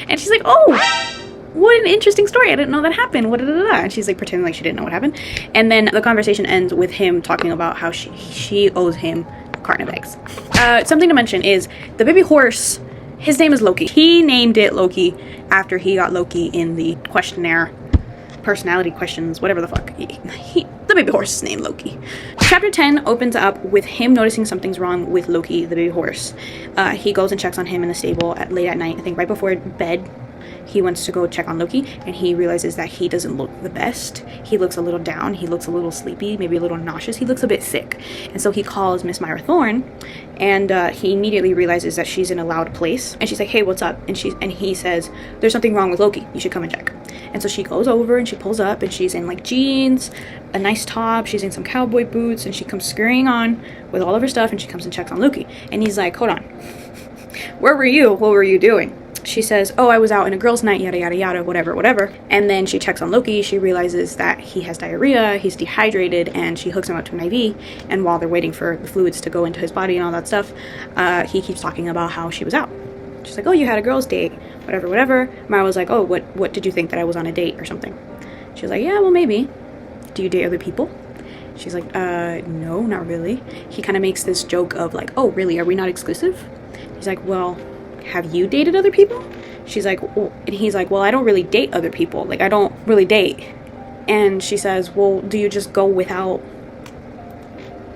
And she's like, oh, what an interesting story. I didn't know that happened. What? And she's like pretending like she didn't know what happened. And then the conversation ends with him talking about how she owes him a carton of eggs. Something to mention is the baby horse, his name is Loki. He named it Loki after he got Loki in the questionnaire, personality questions, whatever the fuck. The baby horse is named Loki. Chapter 10 opens up with him noticing something's wrong with Loki, the baby horse. He goes and checks on him in the stable late at night, I think right before bed. He wants to go check on Loki, and he realizes that he doesn't look the best. He looks a little down, he looks a little sleepy, maybe a little nauseous, he looks a bit sick. And so he calls Miss Myra Thorne, and he immediately realizes that she's in a loud place, and she's like, hey, what's up? And he says, there's something wrong with Loki, you should come and check. And so she goes over and she pulls up, and she's in like jeans, a nice top, she's in some cowboy boots, and she comes scurrying on with all of her stuff, and she comes and checks on Loki. And he's like, hold on, where were you? What were you doing? She says, oh, I was out in a girls' night, yada, yada, yada, whatever. And then she checks on Loki. She realizes that he has diarrhea, he's dehydrated, and she hooks him up to an IV. And while they're waiting for the fluids to go into his body and all that stuff, he keeps talking about how she was out. She's like, oh, you had a girls' date, whatever. Myra was like, oh, what did you think, that I was on a date or something? She was like, yeah, well, maybe. Do you date other people? She's like, no, not really. He kind of makes this joke of like, oh, really, are we not exclusive? He's like, well, have you dated other people? She's like, well, and he's like, well, I don't really date other people. Like, I don't really date. And she says, well, do you just go without?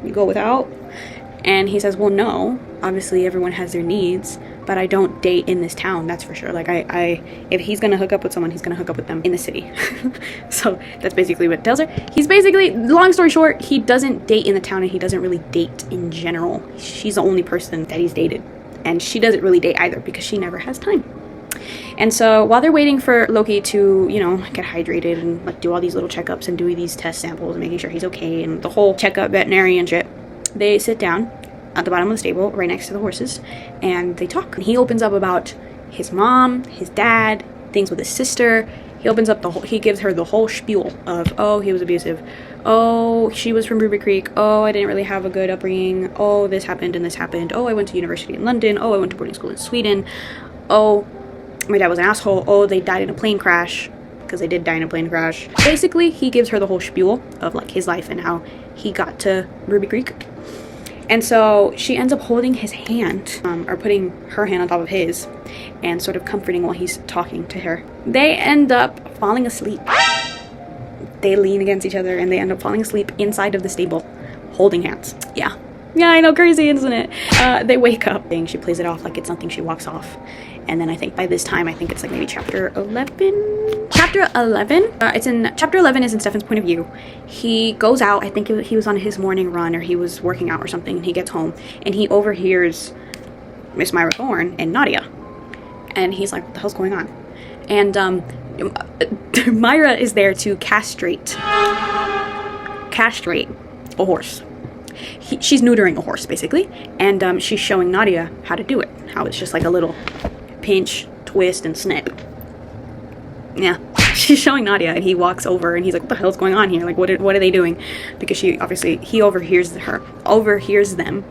You go without? And he says, well, no. Obviously, everyone has their needs, but I don't date in this town, that's for sure. Like, if he's gonna hook up with someone, he's gonna hook up with them in the city. So that's basically what it tells her. He's basically, long story short, he doesn't date in the town, and he doesn't really date in general. She's the only person that he's dated. And she doesn't really date either because she never has time. And so while they're waiting for Loki to, you know, get hydrated and like do all these little checkups and do these test samples and making sure he's okay and the whole checkup veterinarian shit, they sit down at the bottom of the stable right next to the horses and they talk. And he opens up about his mom, his dad, things with his sister. He opens up he gives her the whole spiel of, oh, he was abusive. Oh, she was from Ruby Creek. Oh, I didn't really have a good upbringing. Oh, this happened and this happened. Oh, I went to university in London. Oh, I went to boarding school in Sweden. Oh, my dad was an asshole. Oh, they died in a plane crash, because they did die in a plane crash. Basically, he gives her the whole spiel of like his life and how he got to Ruby Creek. And so she ends up holding his hand, or putting her hand on top of his, and sort of comforting while he's talking to her. They end up falling asleep. They lean against each other and they end up falling asleep inside of the stable, holding hands. Yeah, I know, crazy, isn't it? They wake up, and she plays it off like it's something she walks off. And then I think by this time, I think it's like maybe chapter 11. Chapter 11, chapter 11 is in Stefan's point of view. He goes out, I think he was on his morning run or he was working out or something, and he gets home and he overhears Miss Myra Thorne and Nadia. And he's like, what the hell's going on? And Myra is there to castrate a horse. She's neutering a horse, basically. And she's showing Nadia how to do it. How it's just like a little pinch, twist, and snip. Yeah. She's showing Nadia, and he walks over, and he's like, what the hell's going on here? Like, what are they doing? Because he overhears them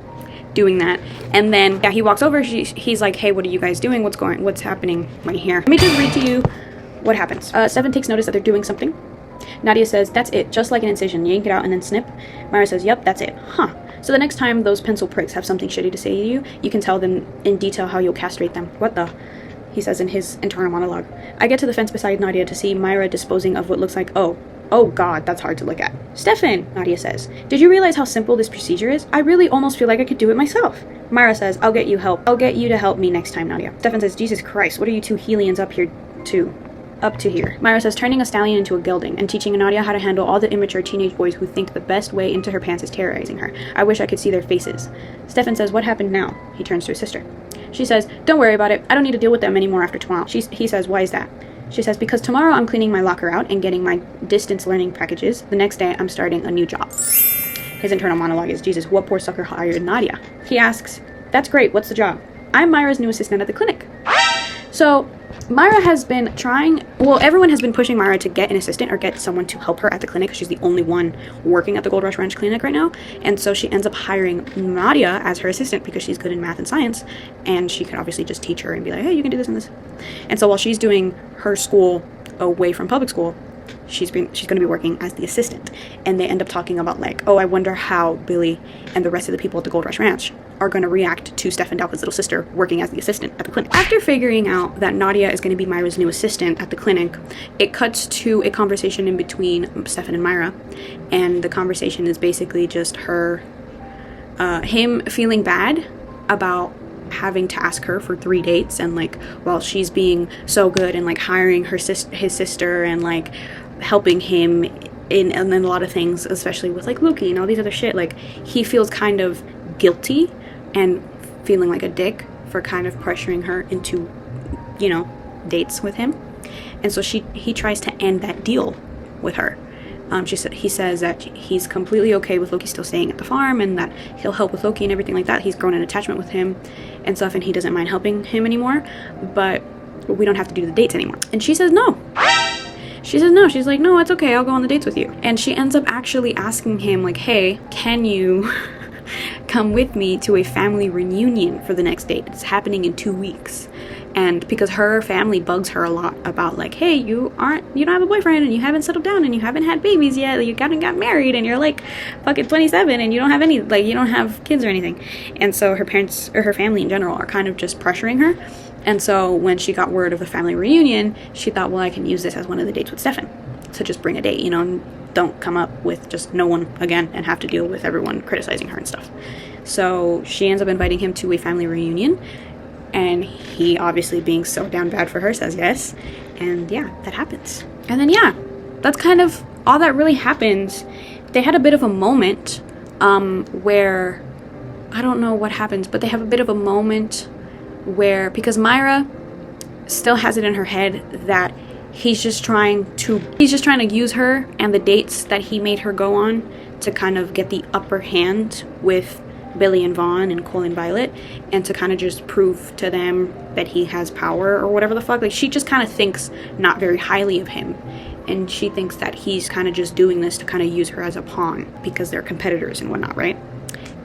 doing that. And then, yeah, he walks over, he's like, hey, what are you guys doing? What's happening right here? Let me just read to you what happens. Stefan takes notice that they're doing something. Nadia says, that's it, just like an incision. Yank it out and then snip. Myra says, yep, that's it. Huh. So the next time those pencil pricks have something shitty to say to you, you can tell them in detail how you'll castrate them. What the? He says in his internal monologue. I get to the fence beside Nadia to see Myra disposing of what looks like, oh god, that's hard to look at. Stefan, Nadia says, did you realize how simple this procedure is? I really almost feel like I could do it myself. Myra says, I'll get you help. I'll get you to help me next time, Nadia. Stefan says, Jesus Christ, what are you two Helians up to here? Myra says, turning a stallion into a gelding and teaching Nadia how to handle all the immature teenage boys who think the best way into her pants is terrorizing her. I wish I could see their faces. Stefan says, what happened now? He turns to his sister. She says, don't worry about it. I don't need to deal with them anymore after tomorrow. He says, why is that? She says, because tomorrow I'm cleaning my locker out and getting my distance learning packages. The next day I'm starting a new job. His internal monologue is, Jesus, what poor sucker hired Nadia? He asks, that's great. What's the job? I'm Myra's new assistant at the clinic. So Myra has been everyone has been pushing Myra to get an assistant or get someone to help her at the clinic. She's the only one working at the Gold Rush Ranch clinic right now. And so she ends up hiring Nadia as her assistant because she's good in math and science. And she can obviously just teach her and be like, hey, you can do this and this. And so while she's doing her school away from public school, she's going to be working as the assistant. And they end up talking about like, oh, I wonder how Billy and the rest of the people at the Gold Rush Ranch are going to react to Stefan Dalka's little sister working as the assistant at the clinic. After figuring out that Nadia is going to be Myra's new assistant at the clinic, it cuts to a conversation in between Stefan and Myra. And the conversation is basically just him feeling bad about having to ask her for 3 dates, and like while she's being so good and like hiring his sister and like helping him in and then a lot of things, especially with like Loki and all these other shit, like he feels kind of guilty and feeling like a dick for kind of pressuring her into, you know, dates with him. And so he tries to end that deal with her. He says that he's completely okay with Loki still staying at the farm and that he'll help with Loki and everything like that. He's grown an attachment with him and stuff, and he doesn't mind helping him anymore, but we don't have to do the dates anymore. And she says no. She says no. She's like, no, it's okay. I'll go on the dates with you. And she ends up actually asking him like, hey, can you come with me to a family reunion for the next date? It's happening in 2 weeks. And because her family bugs her a lot about like, hey, you don't have a boyfriend and you haven't settled down and you haven't had babies yet, you haven't got married and you're like fucking 27 and you don't have any, like, you don't have kids or anything. And so her parents or her family in general are kind of just pressuring her. And so when she got word of the family reunion, she thought, well, I can use this as one of the dates with Stefan. So just bring a date, you know, and don't come up with just no one again and have to deal with everyone criticizing her and stuff. So she ends up inviting him to a family reunion. And he, obviously being so down bad for her, says yes. And yeah, that happens. And then yeah, that's kind of all that really happens. They had a bit of a moment where, I don't know what happens, but they have a bit of a moment where, because Myra still has it in her head that he's just trying to use her and the dates that he made her go on to kind of get the upper hand with Billy and Vaughn and Cole and Violet, and to kind of just prove to them that he has power or whatever the fuck. Like, she just kind of thinks not very highly of him, and she thinks that he's kind of just doing this to kind of use her as a pawn because they're competitors and whatnot, right?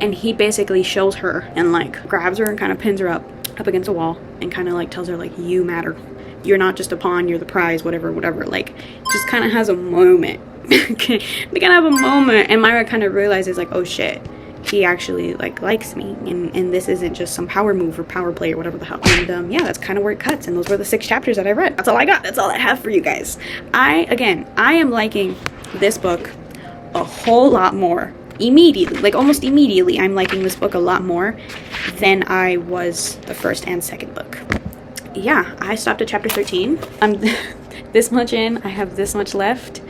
And he basically shows her and like grabs her and kind of pins her up against a wall and kind of like tells her like, you matter, you're not just a pawn, you're the prize, whatever. Like, just kind of has a moment. They kind of have a moment, and Myra kind of realizes like, oh shit, he actually like likes me, and this isn't just some power move or power play or whatever the hell. And yeah, that's kind of where it cuts, and those were the 6 chapters that I read. That's all I got. That's all I have for you guys. I am liking this book a whole lot more immediately, like almost immediately. I'm liking this book a lot more than I was the first and second book. Yeah, I stopped at chapter 13. I'm this much in, I have this much left.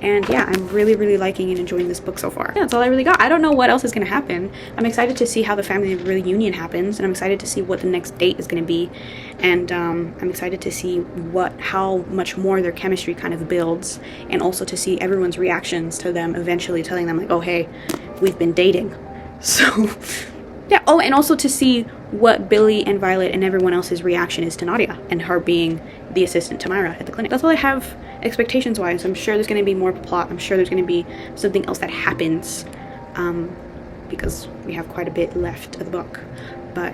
And yeah, I'm really, really liking and enjoying this book so far. Yeah, that's all I really got. I don't know what else is going to happen. I'm excited to see how the family reunion happens, and I'm excited to see what the next date is going to be. And I'm excited to see how much more their chemistry kind of builds, and also to see everyone's reactions to them eventually telling them like, oh hey, we've been dating. So yeah. Oh, and also to see what Billy and Violet and everyone else's reaction is to Nadia and her being the assistant to Myra at the clinic. That's all I have expectations wise. I'm sure there's going to be more plot. I'm sure there's going to be something else that happens, because we have quite a bit left of the book. But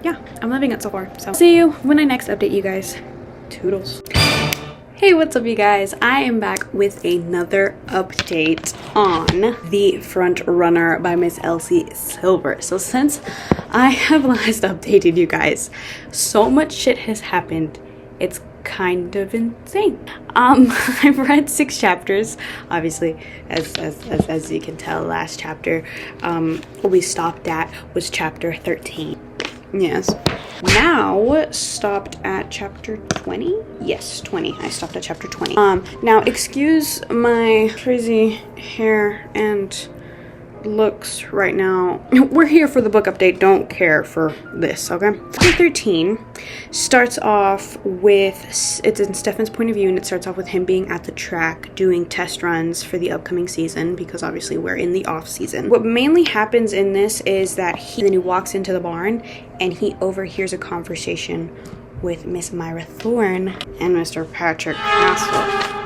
yeah, I'm loving it so far. So see you when I next update you guys. Toodles. Hey, what's up you guys? I am back with another update on The Front Runner by Miss Elsie Silver. So since I have last updated you guys, so much shit has happened. It's kind of insane. I've read 6 chapters. Obviously, as you can tell, last chapter we stopped at was chapter 13. Yes. Now stopped at chapter 20. Yes, 20. I stopped at chapter 20. Now excuse my crazy hair and looks right now. We're here for the book update, don't care for this, okay? Chapter 13 starts off with, it's in Stefan's point of view, and it starts off with him being at the track doing test runs for the upcoming season, because obviously we're in the off season. What mainly happens in this is that he walks into the barn and he overhears a conversation with Miss Myra Thorne and Mr. Patrick Castle.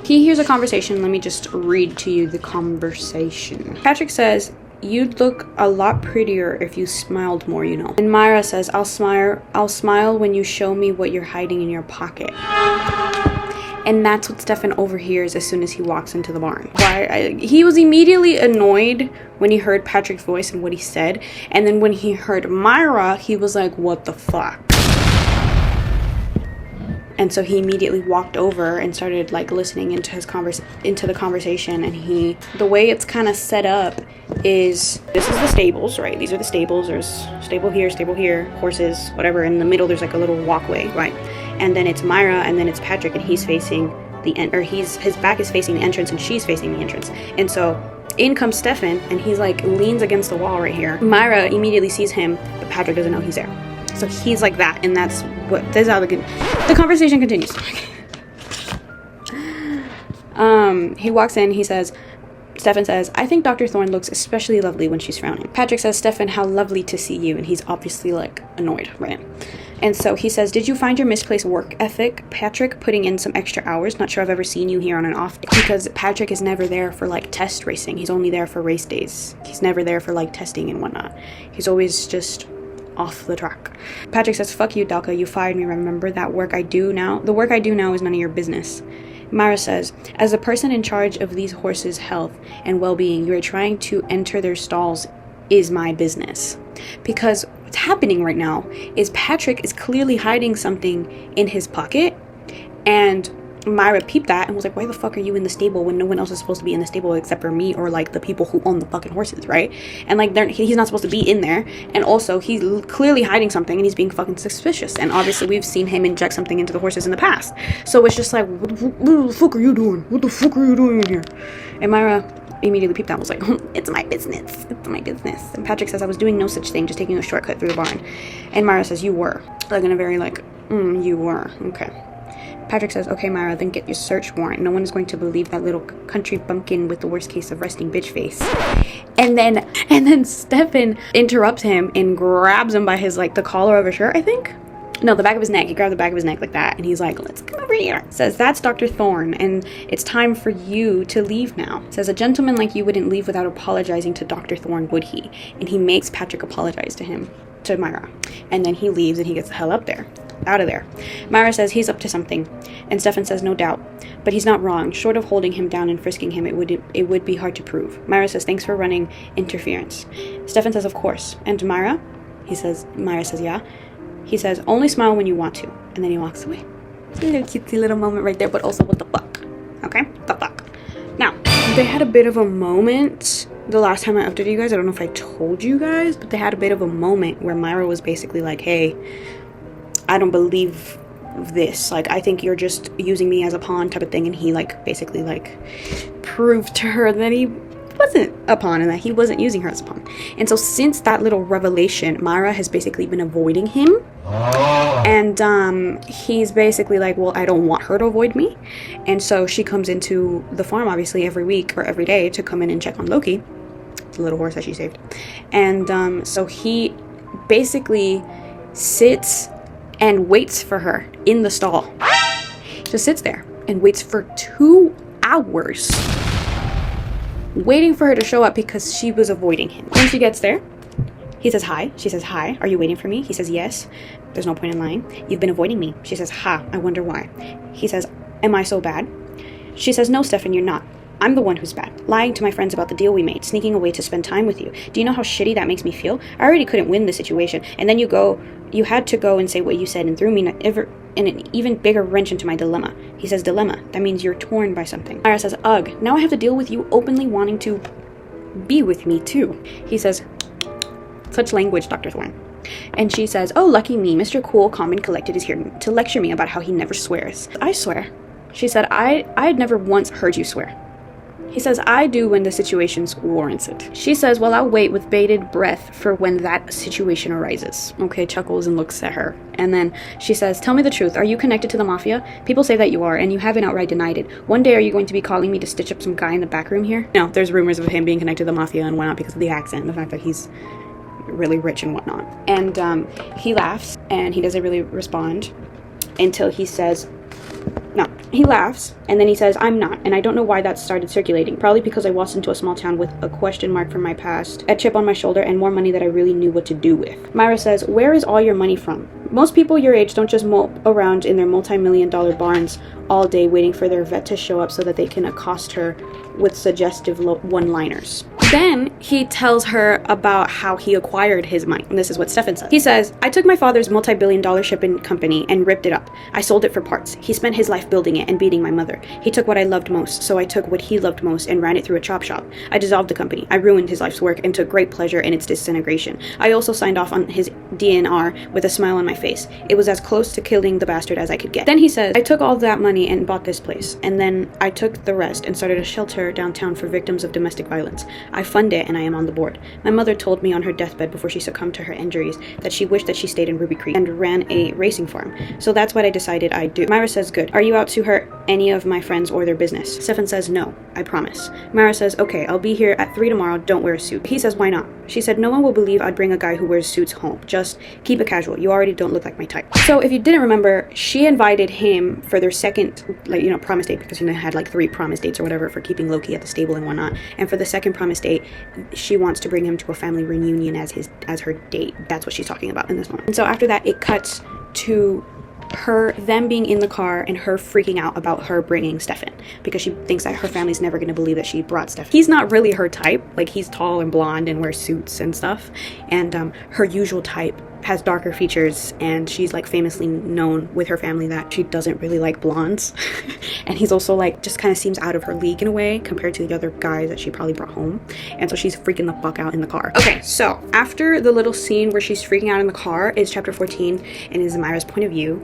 He hears a conversation. Let me just read to you the conversation. Patrick says, "You'd look a lot prettier if you smiled more, you know." And Myra says, I'll smile when you show me what you're hiding in your pocket." And that's what Stefan overhears as soon as he walks into the barn. He was immediately annoyed when he heard Patrick's voice and what he said. And then when he heard Myra, he was like, what the fuck? And so he immediately walked over and started like listening into the conversation. And the way it's kind of set up is, this is the stables, right? These are the stables. There's stable here, horses, whatever. In the middle, there's like a little walkway, right? And then it's Myra, and then it's Patrick, and he's facing his back is facing the entrance, and she's facing the entrance. And so in comes Stefan, and he's like leans against the wall right here. Myra immediately sees him, but Patrick doesn't know he's there. So he's like that, and this is how the conversation continues. He walks in, Stefan says, "I think Dr. Thorne looks especially lovely when she's frowning." Patrick says, "Stefan, how lovely to see you." And he's obviously like annoyed, right? And so he says, "Did you find your misplaced work ethic, Patrick, putting in some extra hours? Not sure I've ever seen you here on an off day." Because Patrick is never there for like test racing. He's only there for race days. He's never there for like testing and whatnot. He's always just off the track. Patrick says, "Fuck you, Dalka, you fired me. Remember that the work I do now is none of your business." Myra says, "As a person in charge of these horses' health and well-being, you are trying to enter their stalls is my business." Because what's happening right now is Patrick is clearly hiding something in his pocket, and Myra peeped that and was like, "Why the fuck are you in the stable when no one else is supposed to be in the stable except for me or like the people who own the fucking horses," right? And like he's not supposed to be in there, and also he's clearly hiding something and he's being fucking suspicious. And obviously we've seen him inject something into the horses in the past, so it's just like, what the fuck are you doing? What the fuck are you doing in here? And Myra immediately peeped out and was like, it's my business. And Patrick says, "I was doing no such thing, just taking a shortcut through the barn." And Myra says, "You were," like in a very like You were. Okay. Patrick says, okay, Myra, then get your search warrant. No one is going to believe that little country bumpkin with the worst case of resting bitch face. And then Stefan interrupts him and grabs him by his, like, the collar of his shirt, I think. No, the back of his neck. He grabbed the back of his neck like that. And he's like, let's come over here. Says, that's Dr. Thorne, and it's time for you to leave now. Says, a gentleman like you wouldn't leave without apologizing to Dr. Thorne, would he? And he makes Patrick apologize to him, to Myra. And then he leaves and he gets the hell out of there. Myra says he's up to something, and Stefan says no doubt, but he's not wrong. Short of holding him down and frisking him, it would be hard to prove. Myra says thanks for running interference. Stefan says of course. And Myra says yeah. He says only smile when you want to, and then he walks away. A little cutesy little moment right there, but also what the fuck, okay? The fuck. Now they had a bit of a moment the last time I updated you guys. I don't know if I told you guys, but they had a bit of a moment where Myra was basically like, hey, I don't believe this. Like, I think you're just using me as a pawn type of thing. And he, like, basically, like, proved to her that he wasn't a pawn and that he wasn't using her as a pawn. And so since that little revelation, Myra has basically been avoiding him. And he's basically like, well, I don't want her to avoid me. And so she comes into the farm, obviously, every week or every day to come in and check on Loki, the little horse that she saved. And so he basically sits and waits for her in the stall. Just sits there and waits for 2 hours, waiting for her to show up because she was avoiding him. When she gets there, he says hi. She says hi. Are you waiting for me? He says yes. There's no point in lying. You've been avoiding me. She says ha. I wonder why. He says, am I so bad? She says, no, Stefan, you're not. I'm the one who's bad. Lying to my friends about the deal we made, sneaking away to spend time with you. Do you know how shitty that makes me feel? I already couldn't win the situation, and then you had to go and say what you said and threw me in an even bigger wrench into my dilemma. He says, dilemma? That means you're torn by something. Myra says, ugh, now I have to deal with you openly wanting to be with me too. He says, such language, Dr. Thorne. And she says, oh, lucky me, Mr. Cool, Calm and Collected is here to lecture me about how he never swears. I swear. She said, I had never once heard you swear. He says, I do when the situation warrants it. She says, well, I'll wait with bated breath for when that situation arises. Okay, chuckles and looks at her. And then she says, tell me the truth. Are you connected to the mafia? People say that you are, and you haven't outright denied it. One day, are you going to be calling me to stitch up some guy in the back room here? No, there's rumors of him being connected to the mafia and whatnot because of the accent and the fact that he's really rich and whatnot. And he laughs, and he doesn't really respond until he says, no, he laughs, and then he says, I'm not, and I don't know why that started circulating. Probably because I walked into a small town with a question mark from my past, a chip on my shoulder, and more money that I really knew what to do with. Myra says, where is all your money from? Most people your age don't just mope around in their multi-million-dollar barns all day waiting for their vet to show up so that they can accost her with suggestive one-liners. Then he tells her about how he acquired his money. And this is what Stefan says. He says, I took my father's multi-billion-dollar shipping company and ripped it up. I sold it for parts. He spent his life building it and beating my mother. He took what I loved most, so I took what he loved most and ran it through a chop shop. I dissolved the company. I ruined his life's work and took great pleasure in its disintegration. I also signed off on his DNR with a smile on my face. It was as close to killing the bastard as I could get. Then he says, I took all that money and bought this place. And then I took the rest and started a shelter downtown for victims of domestic violence. I fund it and I am on the board. My mother told me on her deathbed before she succumbed to her injuries that she wished that she stayed in Ruby Creek and ran a racing farm. So that's what I decided I'd do. Myra says, good. Are you out to hurt any of my friends or their business? Stefan says, no, I promise. Myra says, okay, I'll be here at 3 tomorrow. Don't wear a suit. He says, why not? She said, no one will believe I'd bring a guy who wears suits home. Just keep it casual. You already don't look like my type. So if you didn't remember, she invited him for their second, promise date, because they had 3 promise dates or whatever for keeping Loki at the stable and whatnot. And for the second promise date, she wants to bring him to a family reunion as her date. That's what she's talking about in this one. And so after that, it cuts to them being in the car and her freaking out about her bringing Stefan because she thinks that her family's never going to believe that she brought Stefan. He's not really her type. He's tall and blonde and wears suits and stuff, and her usual type has darker features, and she's famously known with her family that she doesn't really like blondes. And he's also just kind of seems out of her league in a way compared to the other guys that she probably brought home, and so she's freaking the fuck out in the car. Okay, so after the little scene where she's freaking out in the car is chapter 14 and is Myra's point of view.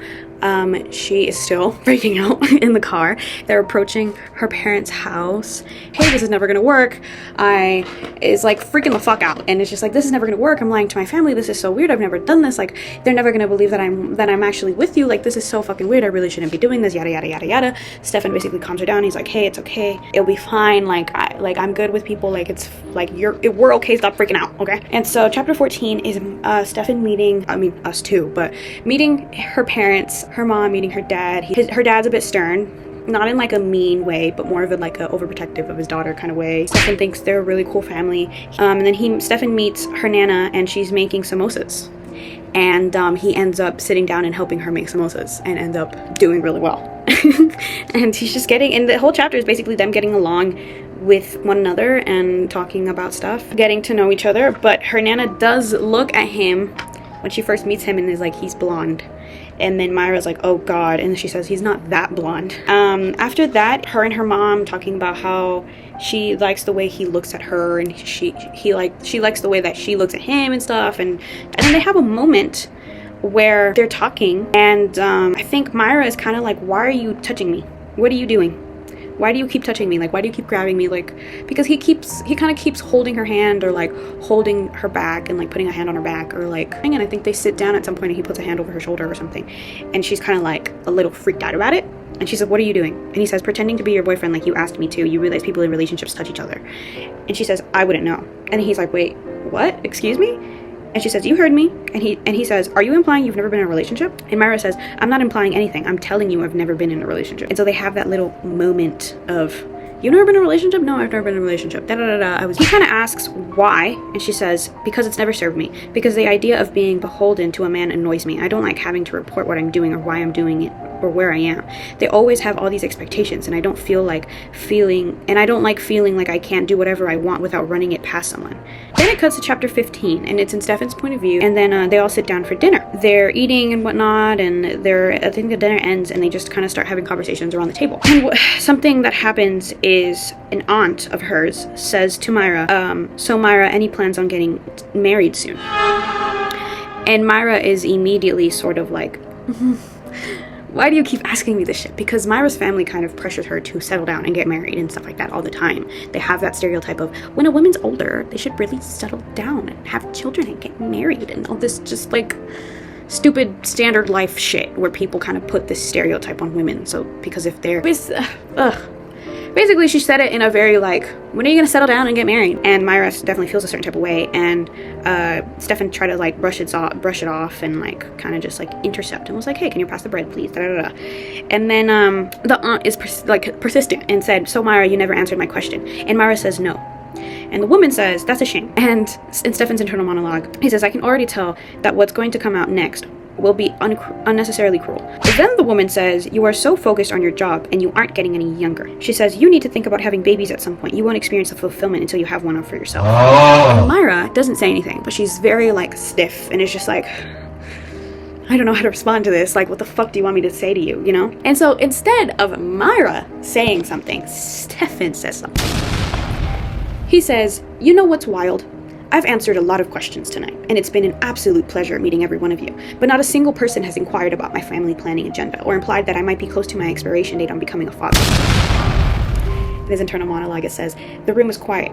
She is still freaking out in the car. They're approaching her parents' house. Hey, this is never gonna work. I is like freaking the fuck out, and it's just like, this is never gonna work. I'm lying to my family. This is so weird. I've never done this. Like, they're never gonna believe that I'm actually with you. Like, this is so fucking weird. I really shouldn't be doing this. Yada yada yada yada. Stefan basically calms her down. He's like, hey, it's okay. It'll be fine. Like, I'm good with people. Like, it's like we're okay. Stop freaking out, okay? And so chapter 14 is Stefan meeting, I mean us too, but meeting her parents, her mom meeting her dad. Her dad's a bit stern, not in like a mean way, but more of a like a overprotective of his daughter kind of way. Stefan thinks they're a really cool family. And then Stefan meets her nana, and she's making samosas. And he ends up sitting down and helping her make samosas and ends up doing really well. And he's just and the whole chapter is basically them getting along with one another and talking about stuff, getting to know each other. But her nana does look at him when she first meets him and is like, he's blonde. And then Myra's like, oh god, and she says he's not that blonde. After that, her and her mom talking about how she likes the way he looks at her, and she likes the way that she looks at him and stuff, and then they have a moment where they're talking, and I think Myra is kind of like, why are you touching me? What are you doing? Why do you keep touching me? Like, why do you keep grabbing me? Like, because he kind of keeps holding her hand, or like holding her back and like putting a hand on her back, or like, and I think they sit down at some point and he puts a hand over her shoulder or something, and she's kind of like a little freaked out about it. And she says, what are you doing? And he says, pretending to be your boyfriend like you asked me to. You realize people in relationships touch each other. And she says, I wouldn't know. And he's like, wait, what? Excuse me? And she says, you heard me. And he says, are you implying you've never been in a relationship? And Myra says, I'm not implying anything. I'm telling you I've never been in a relationship. And so they have that little moment of, you've never been in a relationship? No, I've never been in a relationship. Da da da da. He kind of asks why, and she says, because it's never served me. Because the idea of being beholden to a man annoys me. I don't like having to report what I'm doing or why I'm doing it or where I am. They always have all these expectations, and I don't like feeling like I can't do whatever I want without running it past someone. Then it cuts to chapter 15, and it's in Stefan's point of view, and then they all sit down for dinner. They're eating and whatnot, and I think the dinner ends, and they just kind of start having conversations around the table. And something that happens is an aunt of hers says to Myra, so Myra, any plans on getting married soon? And Myra is immediately sort of like, why do you keep asking me this shit? Because Myra's family kind of pressures her to settle down and get married and stuff like that all the time. They have that stereotype of, when a woman's older, they should really settle down and have children and get married, and all this just like stupid standard life shit where people kind of put this stereotype on women. So because if they're basically she said it in a very like, when are you gonna settle down and get married? And Myra definitely feels a certain type of way, and Stefan tried to like brush it off and like kind of just like intercept and was like, hey, can you pass the bread please, da, da, da. And then the aunt is persistent and said, so Myra, you never answered my question. And Myra says no. And the woman says, that's a shame. And in Stefan's internal monologue, he says, I can already tell that what's going to come out next will be unnecessarily cruel. But then the woman says, you are so focused on your job and you aren't getting any younger. She says, you need to think about having babies at some point. You won't experience the fulfillment until you have one for yourself. Oh. Myra doesn't say anything, but she's very like stiff, and it's just like, I don't know how to respond to this. Like, what the fuck do you want me to say to you, you know? And so instead of Myra saying something, Stefan says something. He says, you know what's wild? I've answered a lot of questions tonight, and it's been an absolute pleasure meeting every one of you, but not a single person has inquired about my family planning agenda or implied that I might be close to my expiration date on becoming a father. In his internal monologue, it says, the room was quiet.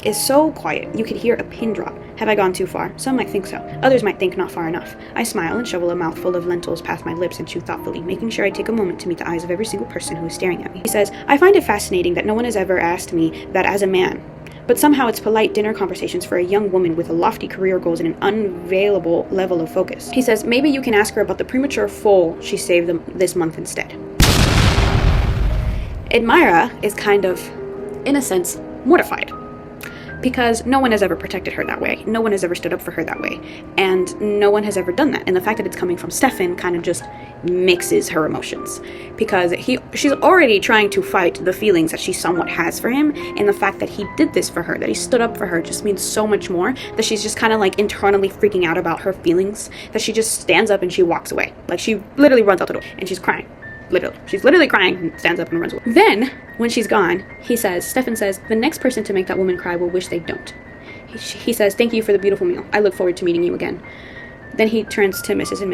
It's so quiet, you could hear a pin drop. Have I gone too far? Some might think so. Others might think not far enough. I smile and shovel a mouthful of lentils past my lips and chew thoughtfully, making sure I take a moment to meet the eyes of every single person who is staring at me. He says, I find it fascinating that no one has ever asked me that as a man. But somehow it's polite dinner conversations for a young woman with a lofty career goals and an unavailable level of focus. He says, maybe you can ask her about the premature foal she saved them this month instead. And Myra is kind of, in a sense, mortified. Because no one has ever protected her that way. No one has ever stood up for her that way. And no one has ever done that. And the fact that it's coming from Stefan kind of just mixes her emotions. Because she's already trying to fight the feelings that she somewhat has for him. And the fact that he did this for her, that he stood up for her, just means so much more. That she's just kind of like internally freaking out about her feelings. That she just stands up and she walks away. Like she literally runs out the door. And she's crying. Literally. She's literally crying and stands up and runs away. Then, when she's gone, Stefan says, the next person to make that woman cry will wish they don't. He says, thank you for the beautiful meal. I look forward to meeting you again. Then he turns to Mr. and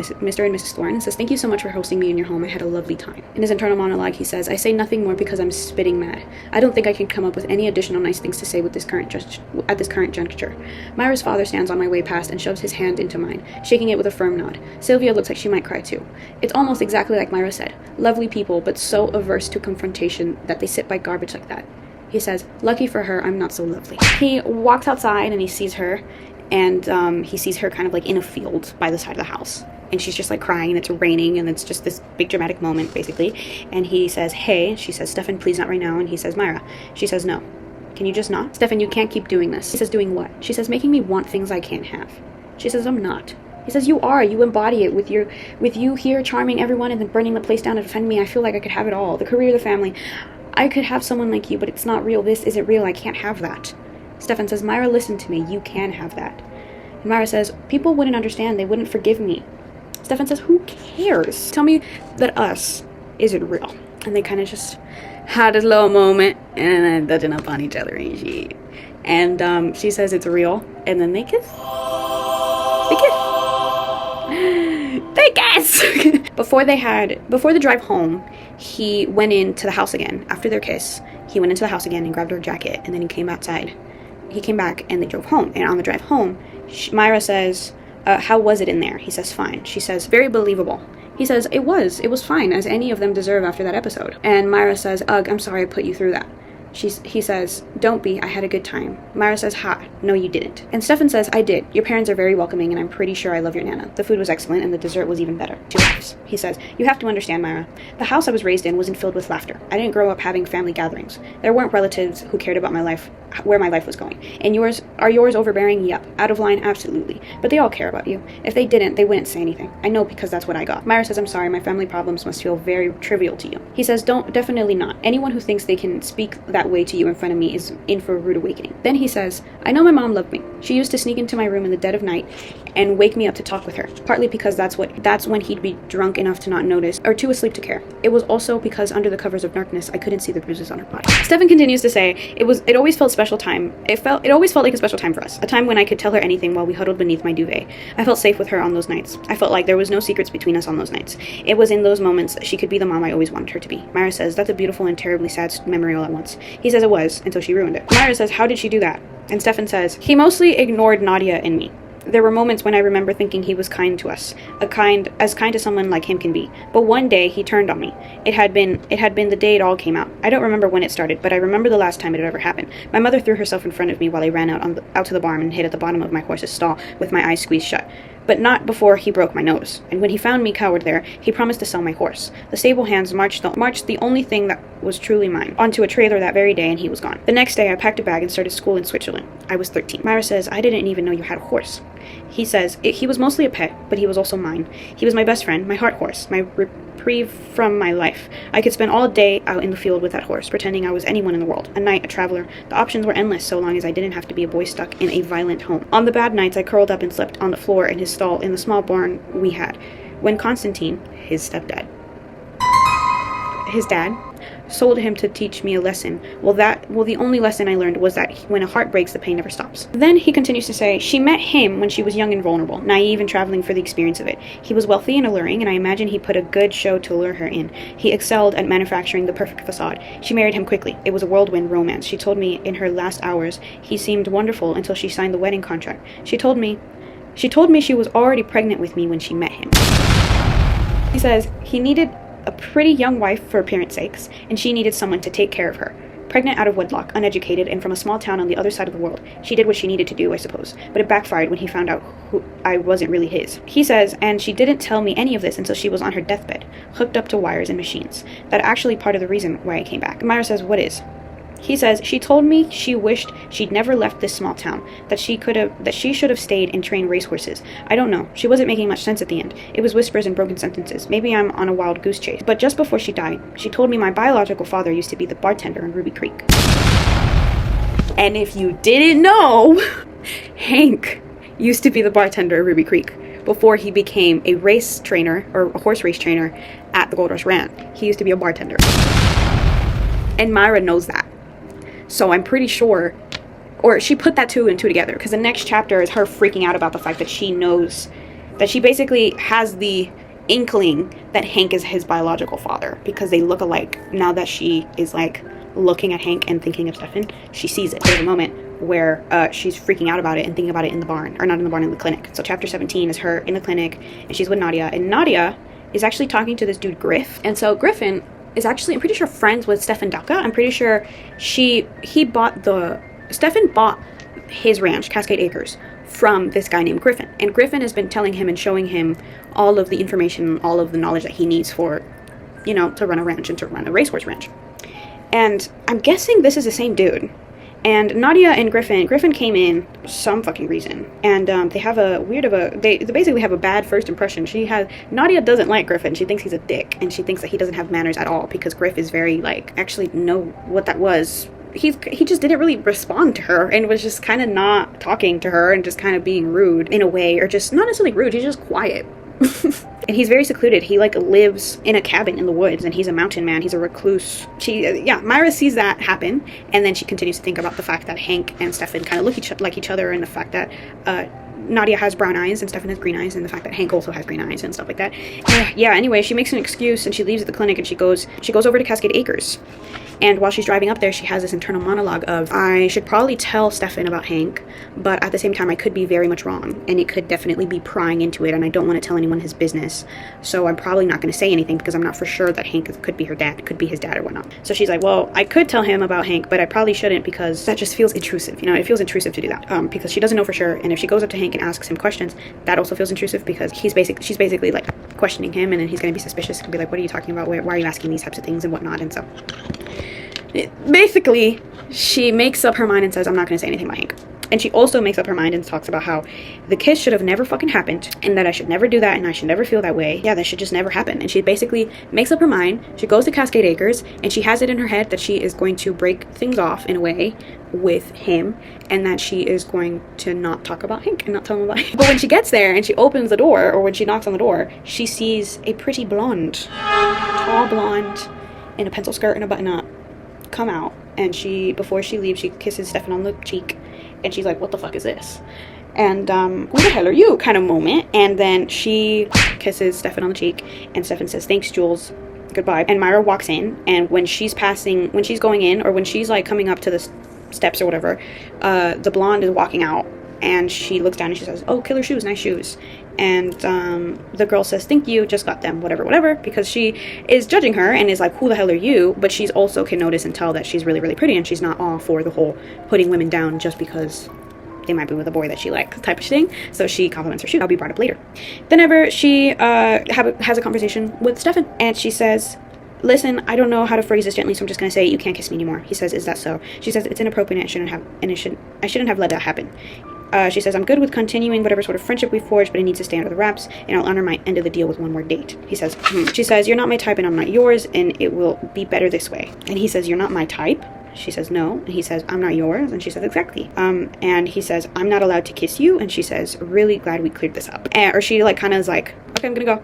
Mrs. Thorne and says, "Thank you so much for hosting me in your home. I had a lovely time." In his internal monologue, he says, "I say nothing more because I'm spitting mad. I don't think I can come up with any additional nice things to say at this current juncture." Myra's father stands on my way past and shoves his hand into mine, shaking it with a firm nod. Sylvia looks like she might cry too. It's almost exactly like Myra said. Lovely people, but so averse to confrontation that they sit by garbage like that. He says, "Lucky for her, I'm not so lovely." He walks outside and he sees her, and he sees her kind of like in a field by the side of the house. And she's just like crying, and it's raining, and it's just this big dramatic moment, basically. And he says, "Hey," she says, "Stefan, please not right now." And he says, "Myra." She says, "No. Can you just not? Stefan, you can't keep doing this." He says, "Doing what?" She says, "Making me want things I can't have." She says, "I'm not." He says, "You are. You embody it with you here charming everyone and then burning the place down to defend me. I feel like I could have it all. The career, the family. I could have someone like you, but it's not real. This isn't real. I can't have that." Stefan says, "Myra, listen to me. You can have that." And Myra says, "People wouldn't understand. They wouldn't forgive me." Stefan says, "Who cares? Tell me that us isn't real." And they kind of just had this little moment, and then touching up on each other and shit. And she says it's real, and then they kiss. They kiss. They kiss. Before the drive home, he went into the house again. After their kiss, he went into the house again and grabbed her jacket, and then he came outside. He came back, and they drove home. And on the drive home, Myra says, "How was it in there?" He says, "Fine." She says, "Very believable." He says, It was fine, as any of them deserve after that episode." And Myra says, "Ugh, I'm sorry I put you through that." He says, "Don't be, I had a good time." Myra says, "Ha, no you didn't." And Stefan says, "I did. Your parents are very welcoming, and I'm pretty sure I love your Nana. The food was excellent, and the dessert was even better." She laughs. He says, "You have to understand, Myra. The house I was raised in wasn't filled with laughter. I didn't grow up having family gatherings. There weren't relatives who cared about my life, where my life was going. And yours overbearing? Yep. Out of line? Absolutely. But they all care about you. If they didn't, they wouldn't say anything. I know because that's what I got." Myra says, "I'm sorry, my family problems must feel very trivial to you." He says, Definitely not. Anyone who thinks they can speak that way to you in front of me is in for a rude awakening." Then he says, "I know my mom loved me. She used to sneak into my room in the dead of night and wake me up to talk with her, partly because that's when he'd be drunk enough to not notice, or too asleep to care. It was also because under the covers of darkness, I couldn't see the bruises on her body." Stefan continues to say, It always felt special time. It always felt like a special time for us, a time when I could tell her anything while we huddled beneath my duvet. I felt safe with her on those nights. I felt like there was no secrets between us on those nights. It was in those moments that she could be the mom I always wanted her to be." Myra says, "That's a beautiful and terribly sad memory all at once." He says it was, until she ruined it. Myra says, "How did she do that?" And Stefan says, "He mostly ignored Nadia and me. There were moments when I remember thinking he was kind to us, as kind as someone like him can be. But one day he turned on me. It had been the day it all came out. I don't remember when it started, but I remember the last time it had ever happened. My mother threw herself in front of me while I ran out to the barn and hid at the bottom of my horse's stall with my eyes squeezed shut. But not before he broke my nose. And when he found me cowered there, he promised to sell my horse. The stable hands marched the only thing that was truly mine onto a trailer that very day, and he was gone. The next day I packed a bag and started school in Switzerland. I was 13. Myra says, "I didn't even know you had a horse." He says, "He was mostly a pet, but he was also mine. He was my best friend, my heart horse, my reprieve from my life. I could spend all day out in the field with that horse, pretending I was anyone in the world, a knight, a traveler. The options were endless so long as I didn't have to be a boy stuck in a violent home. On the bad nights, I curled up and slept on the floor in his stall in the small barn we had. When Constantine, his dad, sold him to teach me a lesson. The only lesson I learned was that when a heart breaks, the pain never stops." Then he continues to say, "She met him when she was young and vulnerable, naive and traveling for the experience of it. He was wealthy and alluring, and I imagine he put a good show to lure her in. He excelled at manufacturing the perfect facade. She married him quickly. It was a whirlwind romance. She told me in her last hours he seemed wonderful until she signed the wedding contract. She told me she was already pregnant with me when she met him." He says he needed a pretty young wife for appearance sakes, and she needed someone to take care of her. Pregnant out of wedlock, uneducated, and from a small town on the other side of the world. She did what she needed to do, I suppose, but it backfired when he found out I wasn't really his. He says, and she didn't tell me any of this until she was on her deathbed, hooked up to wires and machines. That actually part of the reason why I came back. Myra says, "What is?" He says, "She told me she wished she'd never left this small town, that she should have stayed and trained racehorses. I don't know. She wasn't making much sense at the end. It was whispers and broken sentences. Maybe I'm on a wild goose chase. But just before she died, she told me my biological father used to be the bartender in Ruby Creek." And if you didn't know, Hank used to be the bartender at Ruby Creek before he became a race trainer, or a horse race trainer at the Gold Rush Ranch. He used to be a bartender. And Myra knows that. So I'm pretty sure, or she put that two and two together, because the next chapter is her freaking out about the fact that she knows that she basically has the inkling that Hank is his biological father because they look alike. Now that she is like looking at Hank and thinking of Stefan, she sees it. There's a moment where she's freaking out about it and thinking about it in the barn, or not in the barn, in the clinic. So chapter 17 is her in the clinic, and she's with Nadia, and Nadia is actually talking to this dude Griff. And so Griffin is actually, I'm pretty sure, friends with Stefan Dalka. I'm pretty sure Stefan bought his ranch, Cascade Acres, from this guy named Griffin. And Griffin has been telling him and showing him all of the information, all of the knowledge that he needs for, you know, to run a ranch and to run a racehorse ranch. And I'm guessing this is the same dude. And Nadia and Griffin came in for some fucking reason. And they have they basically have a bad first impression. Nadia doesn't like Griffin. She thinks he's a dick. And she thinks that he doesn't have manners at all because Griff is very, like, actually know what that was. He just didn't really respond to her and was just kind of not talking to her and just kind of being rude in a way, or just not necessarily rude, he's just quiet. And he's very secluded. He like lives in a cabin in the woods, and he's a mountain man. He's a recluse. Myra sees that happen, and then she continues to think about the fact that Hank and Stefan kind of look like each other, and the fact that Nadia has brown eyes and Stefan has green eyes, and the fact that Hank also has green eyes and stuff like that. Anyway, she makes an excuse and she leaves the clinic and she goes over to Cascade Acres. And while she's driving up there, she has this internal monologue of, I should probably tell Stefan about Hank, but at the same time, I could be very much wrong, and it could definitely be prying into it, and I don't want to tell anyone his business, so I'm probably not going to say anything because I'm not for sure that Hank could be her dad, could be his dad or whatnot. So she's like, well, I could tell him about Hank, but I probably shouldn't because that just feels intrusive, you know, it feels intrusive to do that, because she doesn't know for sure, and if she goes up to Hank and asks him questions, that also feels intrusive because she's basically like questioning him, and then he's going to be suspicious and be like, what are you talking about, why are you asking these types of things and whatnot, and so basically, she makes up her mind and says, I'm not going to say anything about Hank. And she also makes up her mind and talks about how the kiss should have never fucking happened, and that I should never do that, and I should never feel that way. Yeah, that should just never happen. And she basically makes up her mind. She goes to Cascade Acres, and she has it in her head that she is going to break things off in a way with him, and that she is going to not talk about Hank and not tell him about Hank. But when she gets there and she opens the door, or when she knocks on the door, she sees a pretty blonde, tall blonde, in a pencil skirt and a button-up, come out, and before she leaves, she kisses Stefan on the cheek, and she's like, what the fuck is this? And who the hell are you, kind of moment. And then she kisses Stefan on the cheek, and Stefan says, thanks, Jules, goodbye. And Myra walks in, and when she's going in, or when she's like coming up to the steps or whatever, the blonde is walking out, and she looks down and she says, oh, killer shoes, nice shoes. And the girl says, thank you, just got them, whatever, because she is judging her and is like, who the hell are you? But she's also can notice and tell that she's really, really pretty, and she's not all for the whole putting women down just because they might be with a boy that she likes type of thing. So she compliments her shoes. I'll be brought up later. Then ever she has a conversation with Stefan, and she says, listen, I don't know how to phrase this gently, so I'm just going to say, you can't kiss me anymore. He says, is that so? She says, it's inappropriate, I shouldn't have let that happen. She says, I'm good with continuing whatever sort of friendship we forged, but it needs to stay under the wraps, and I'll honor my end of the deal with one more date. He says, She says, you're not my type and I'm not yours, and it will be better this way. And he says, you're not my type? She says, no. And he says, I'm not yours? And she says, exactly. And he says, I'm not allowed to kiss you? And she says, really glad we cleared this up. Or she like kind of is like, okay, I'm gonna go.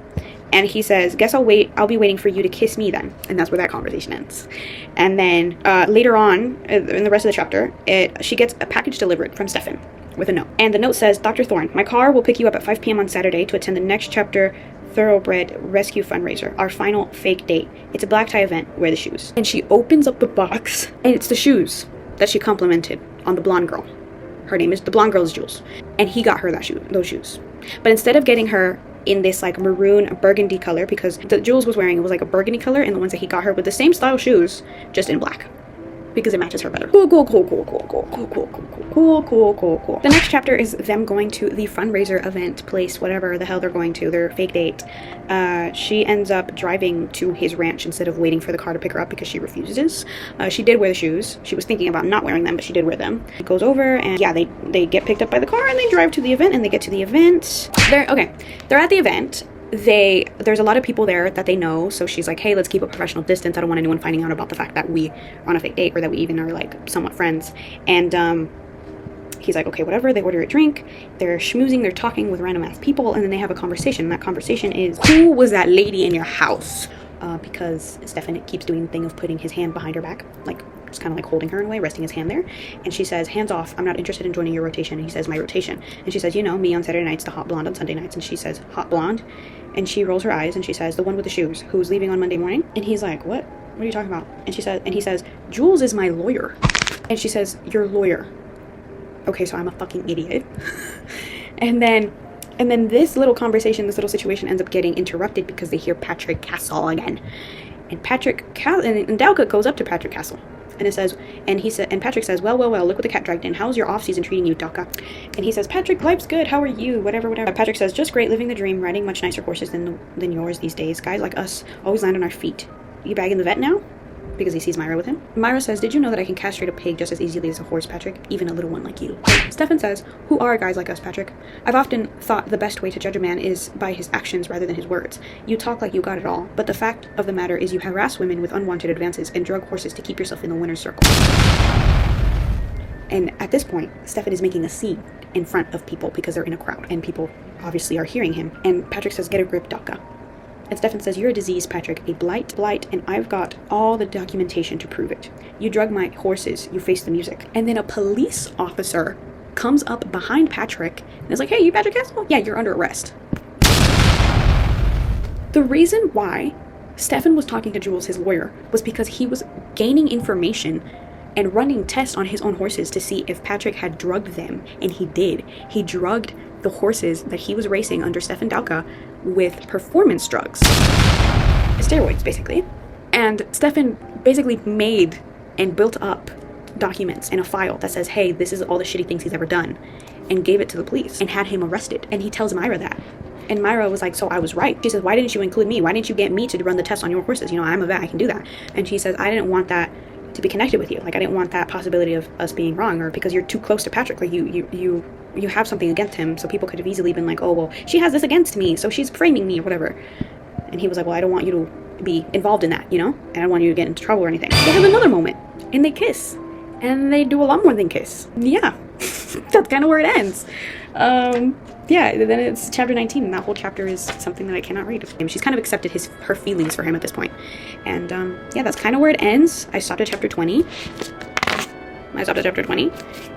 And he says, guess I'll be waiting for you to kiss me then. And that's where that conversation ends. And then later on, in the rest of the chapter, she gets a package delivered from Stefan with a note. And the note says, Dr. Thorne, my car will pick you up at 5 p.m. on Saturday to attend the next chapter Thoroughbred Rescue Fundraiser, our final fake date. It's a black tie event. Wear the shoes. And she opens up the box, and it's the shoes that she complimented on the blonde girl. Her name is, the blonde girl is Jules. And he got her those shoes. But instead of getting her in this like maroon burgundy color, because the Jules was wearing, it was like a burgundy color, and the ones that he got her with the same style shoes, just in black, because it matches her better. Cool. The next chapter is them going to the fundraiser event place, whatever the hell they're going to, their fake date. She ends up driving to his ranch instead of waiting for the car to pick her up because she refuses. She did wear the shoes. She was thinking about not wearing them, but she did wear them. It goes over, and yeah, they get picked up by the car, and they drive to the event, and they get to the event. They're at the event. There's a lot of people there that they know, so she's like, hey, let's keep a professional distance. I don't want anyone finding out about the fact that we are on a fake date, or that we even are like somewhat friends. And he's like, okay, whatever. They order a drink, they're schmoozing, they're talking with random ass people, and then they have a conversation. And that conversation is, who was that lady in your house? Because Stefan keeps doing the thing of putting his hand behind her back, like just kind of like holding her in a way, resting his hand there. And she says, hands off, I'm not interested in joining your rotation. And he says, my rotation. And she says, you know, me on Saturday nights, the hot blonde on Sunday nights. And she says, hot blonde. And she rolls her eyes and she says, the one with the shoes, who's leaving on Monday morning. And he's like, what are you talking about? And he says, Jules is my lawyer. And she says, your lawyer. Okay, so I'm a fucking idiot. And then this little conversation, this little situation ends up getting interrupted because they hear Patrick Castle again. And Dowka goes up to Patrick Castle. And Patrick says, well, look what the cat dragged in. How's your off-season treating you, Dowka? And he says, Patrick, life's good. How are you? Whatever. Patrick says, just great, living the dream, riding much nicer horses than yours these days. Guys like us always land on our feet. You bagging the vet now? Because he sees Myra with him. Myra says, did you know that I can castrate a pig just as easily as a horse, Patrick? Even a little one like you. Stefan says, who are guys like us, Patrick? I've often thought the best way to judge a man is by his actions rather than his words. You talk like you got it all, but the fact of the matter is you harass women with unwanted advances and drug horses to keep yourself in the winner's circle. And at this point, Stefan is making a scene in front of people because they're in a crowd and people obviously are hearing him. And Patrick says, get a grip, Daka. And Stefan says, you're a disease, Patrick, a blight, and I've got all the documentation to prove it. You drug my horses, you face the music. And then a police officer comes up behind Patrick and is like, hey, you Patrick Castle? Yeah, you're under arrest. The reason why Stefan was talking to Jules, his lawyer, was because he was gaining information and running tests on his own horses to see if Patrick had drugged them. And he did. He drugged the horses that he was racing under Stefan Dowka with performance drugs. Steroids, basically. And Stefan basically made and built up documents in a file that says, hey, this is all the shitty things he's ever done, and gave it to the police and had him arrested. And he tells Myra that. And Myra was like, so I was right. She says, why didn't you include me? Why didn't you get me to run the test on your horses? You know, I'm a vet, I can do that. And she says, I didn't want that to be connected with you. Like, I didn't want that possibility of us being wrong, or because you're too close to Patrick. Like, you have something against him, so people could have easily been like, oh, well, she has this against me, so she's framing me or whatever. And he was like, well, I don't want you to be involved in that, you know? And I don't want you to get into trouble or anything. They have another moment, and they kiss. And they do a lot more than kiss. Yeah, that's kind of where it ends. Yeah, then it's chapter 19, and that whole chapter is something that I cannot read. And she's kind of accepted her feelings for him at this point. And yeah, that's kind of where it ends. I stopped at chapter 20.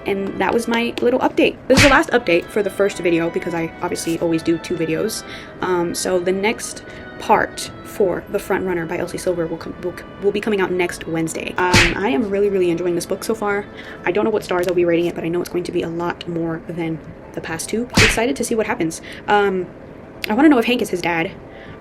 And that was my little update. This is the last update for the first video because I obviously always do 2 videos. So the next part for The Front Runner by Elsie Silver will be coming out next Wednesday. I am really enjoying this book so far. I don't know what stars I'll be rating it, but I know it's going to be a lot more than the past 2. I'm excited to see what happens. I want to know if Hank is his dad.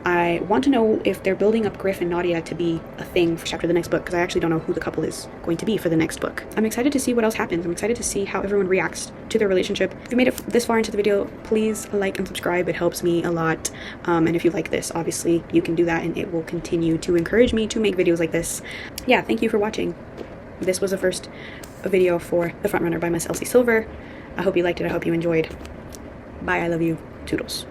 I want to know if they're building up Griff and Nadia to be a thing for the next book, because I actually don't know who the couple is going to be for the next book. I'm excited to see what else happens. I'm excited to see how everyone reacts to their relationship. If you made it this far into the video, please like and subscribe. It helps me a lot. And if you like this, obviously you can do that, and it will continue to encourage me to make videos like this. Yeah, thank you for watching. This was the first video for The Front Runner by Miss Elsie Silver. I hope you liked it. I hope you enjoyed. Bye. I love you. Toodles.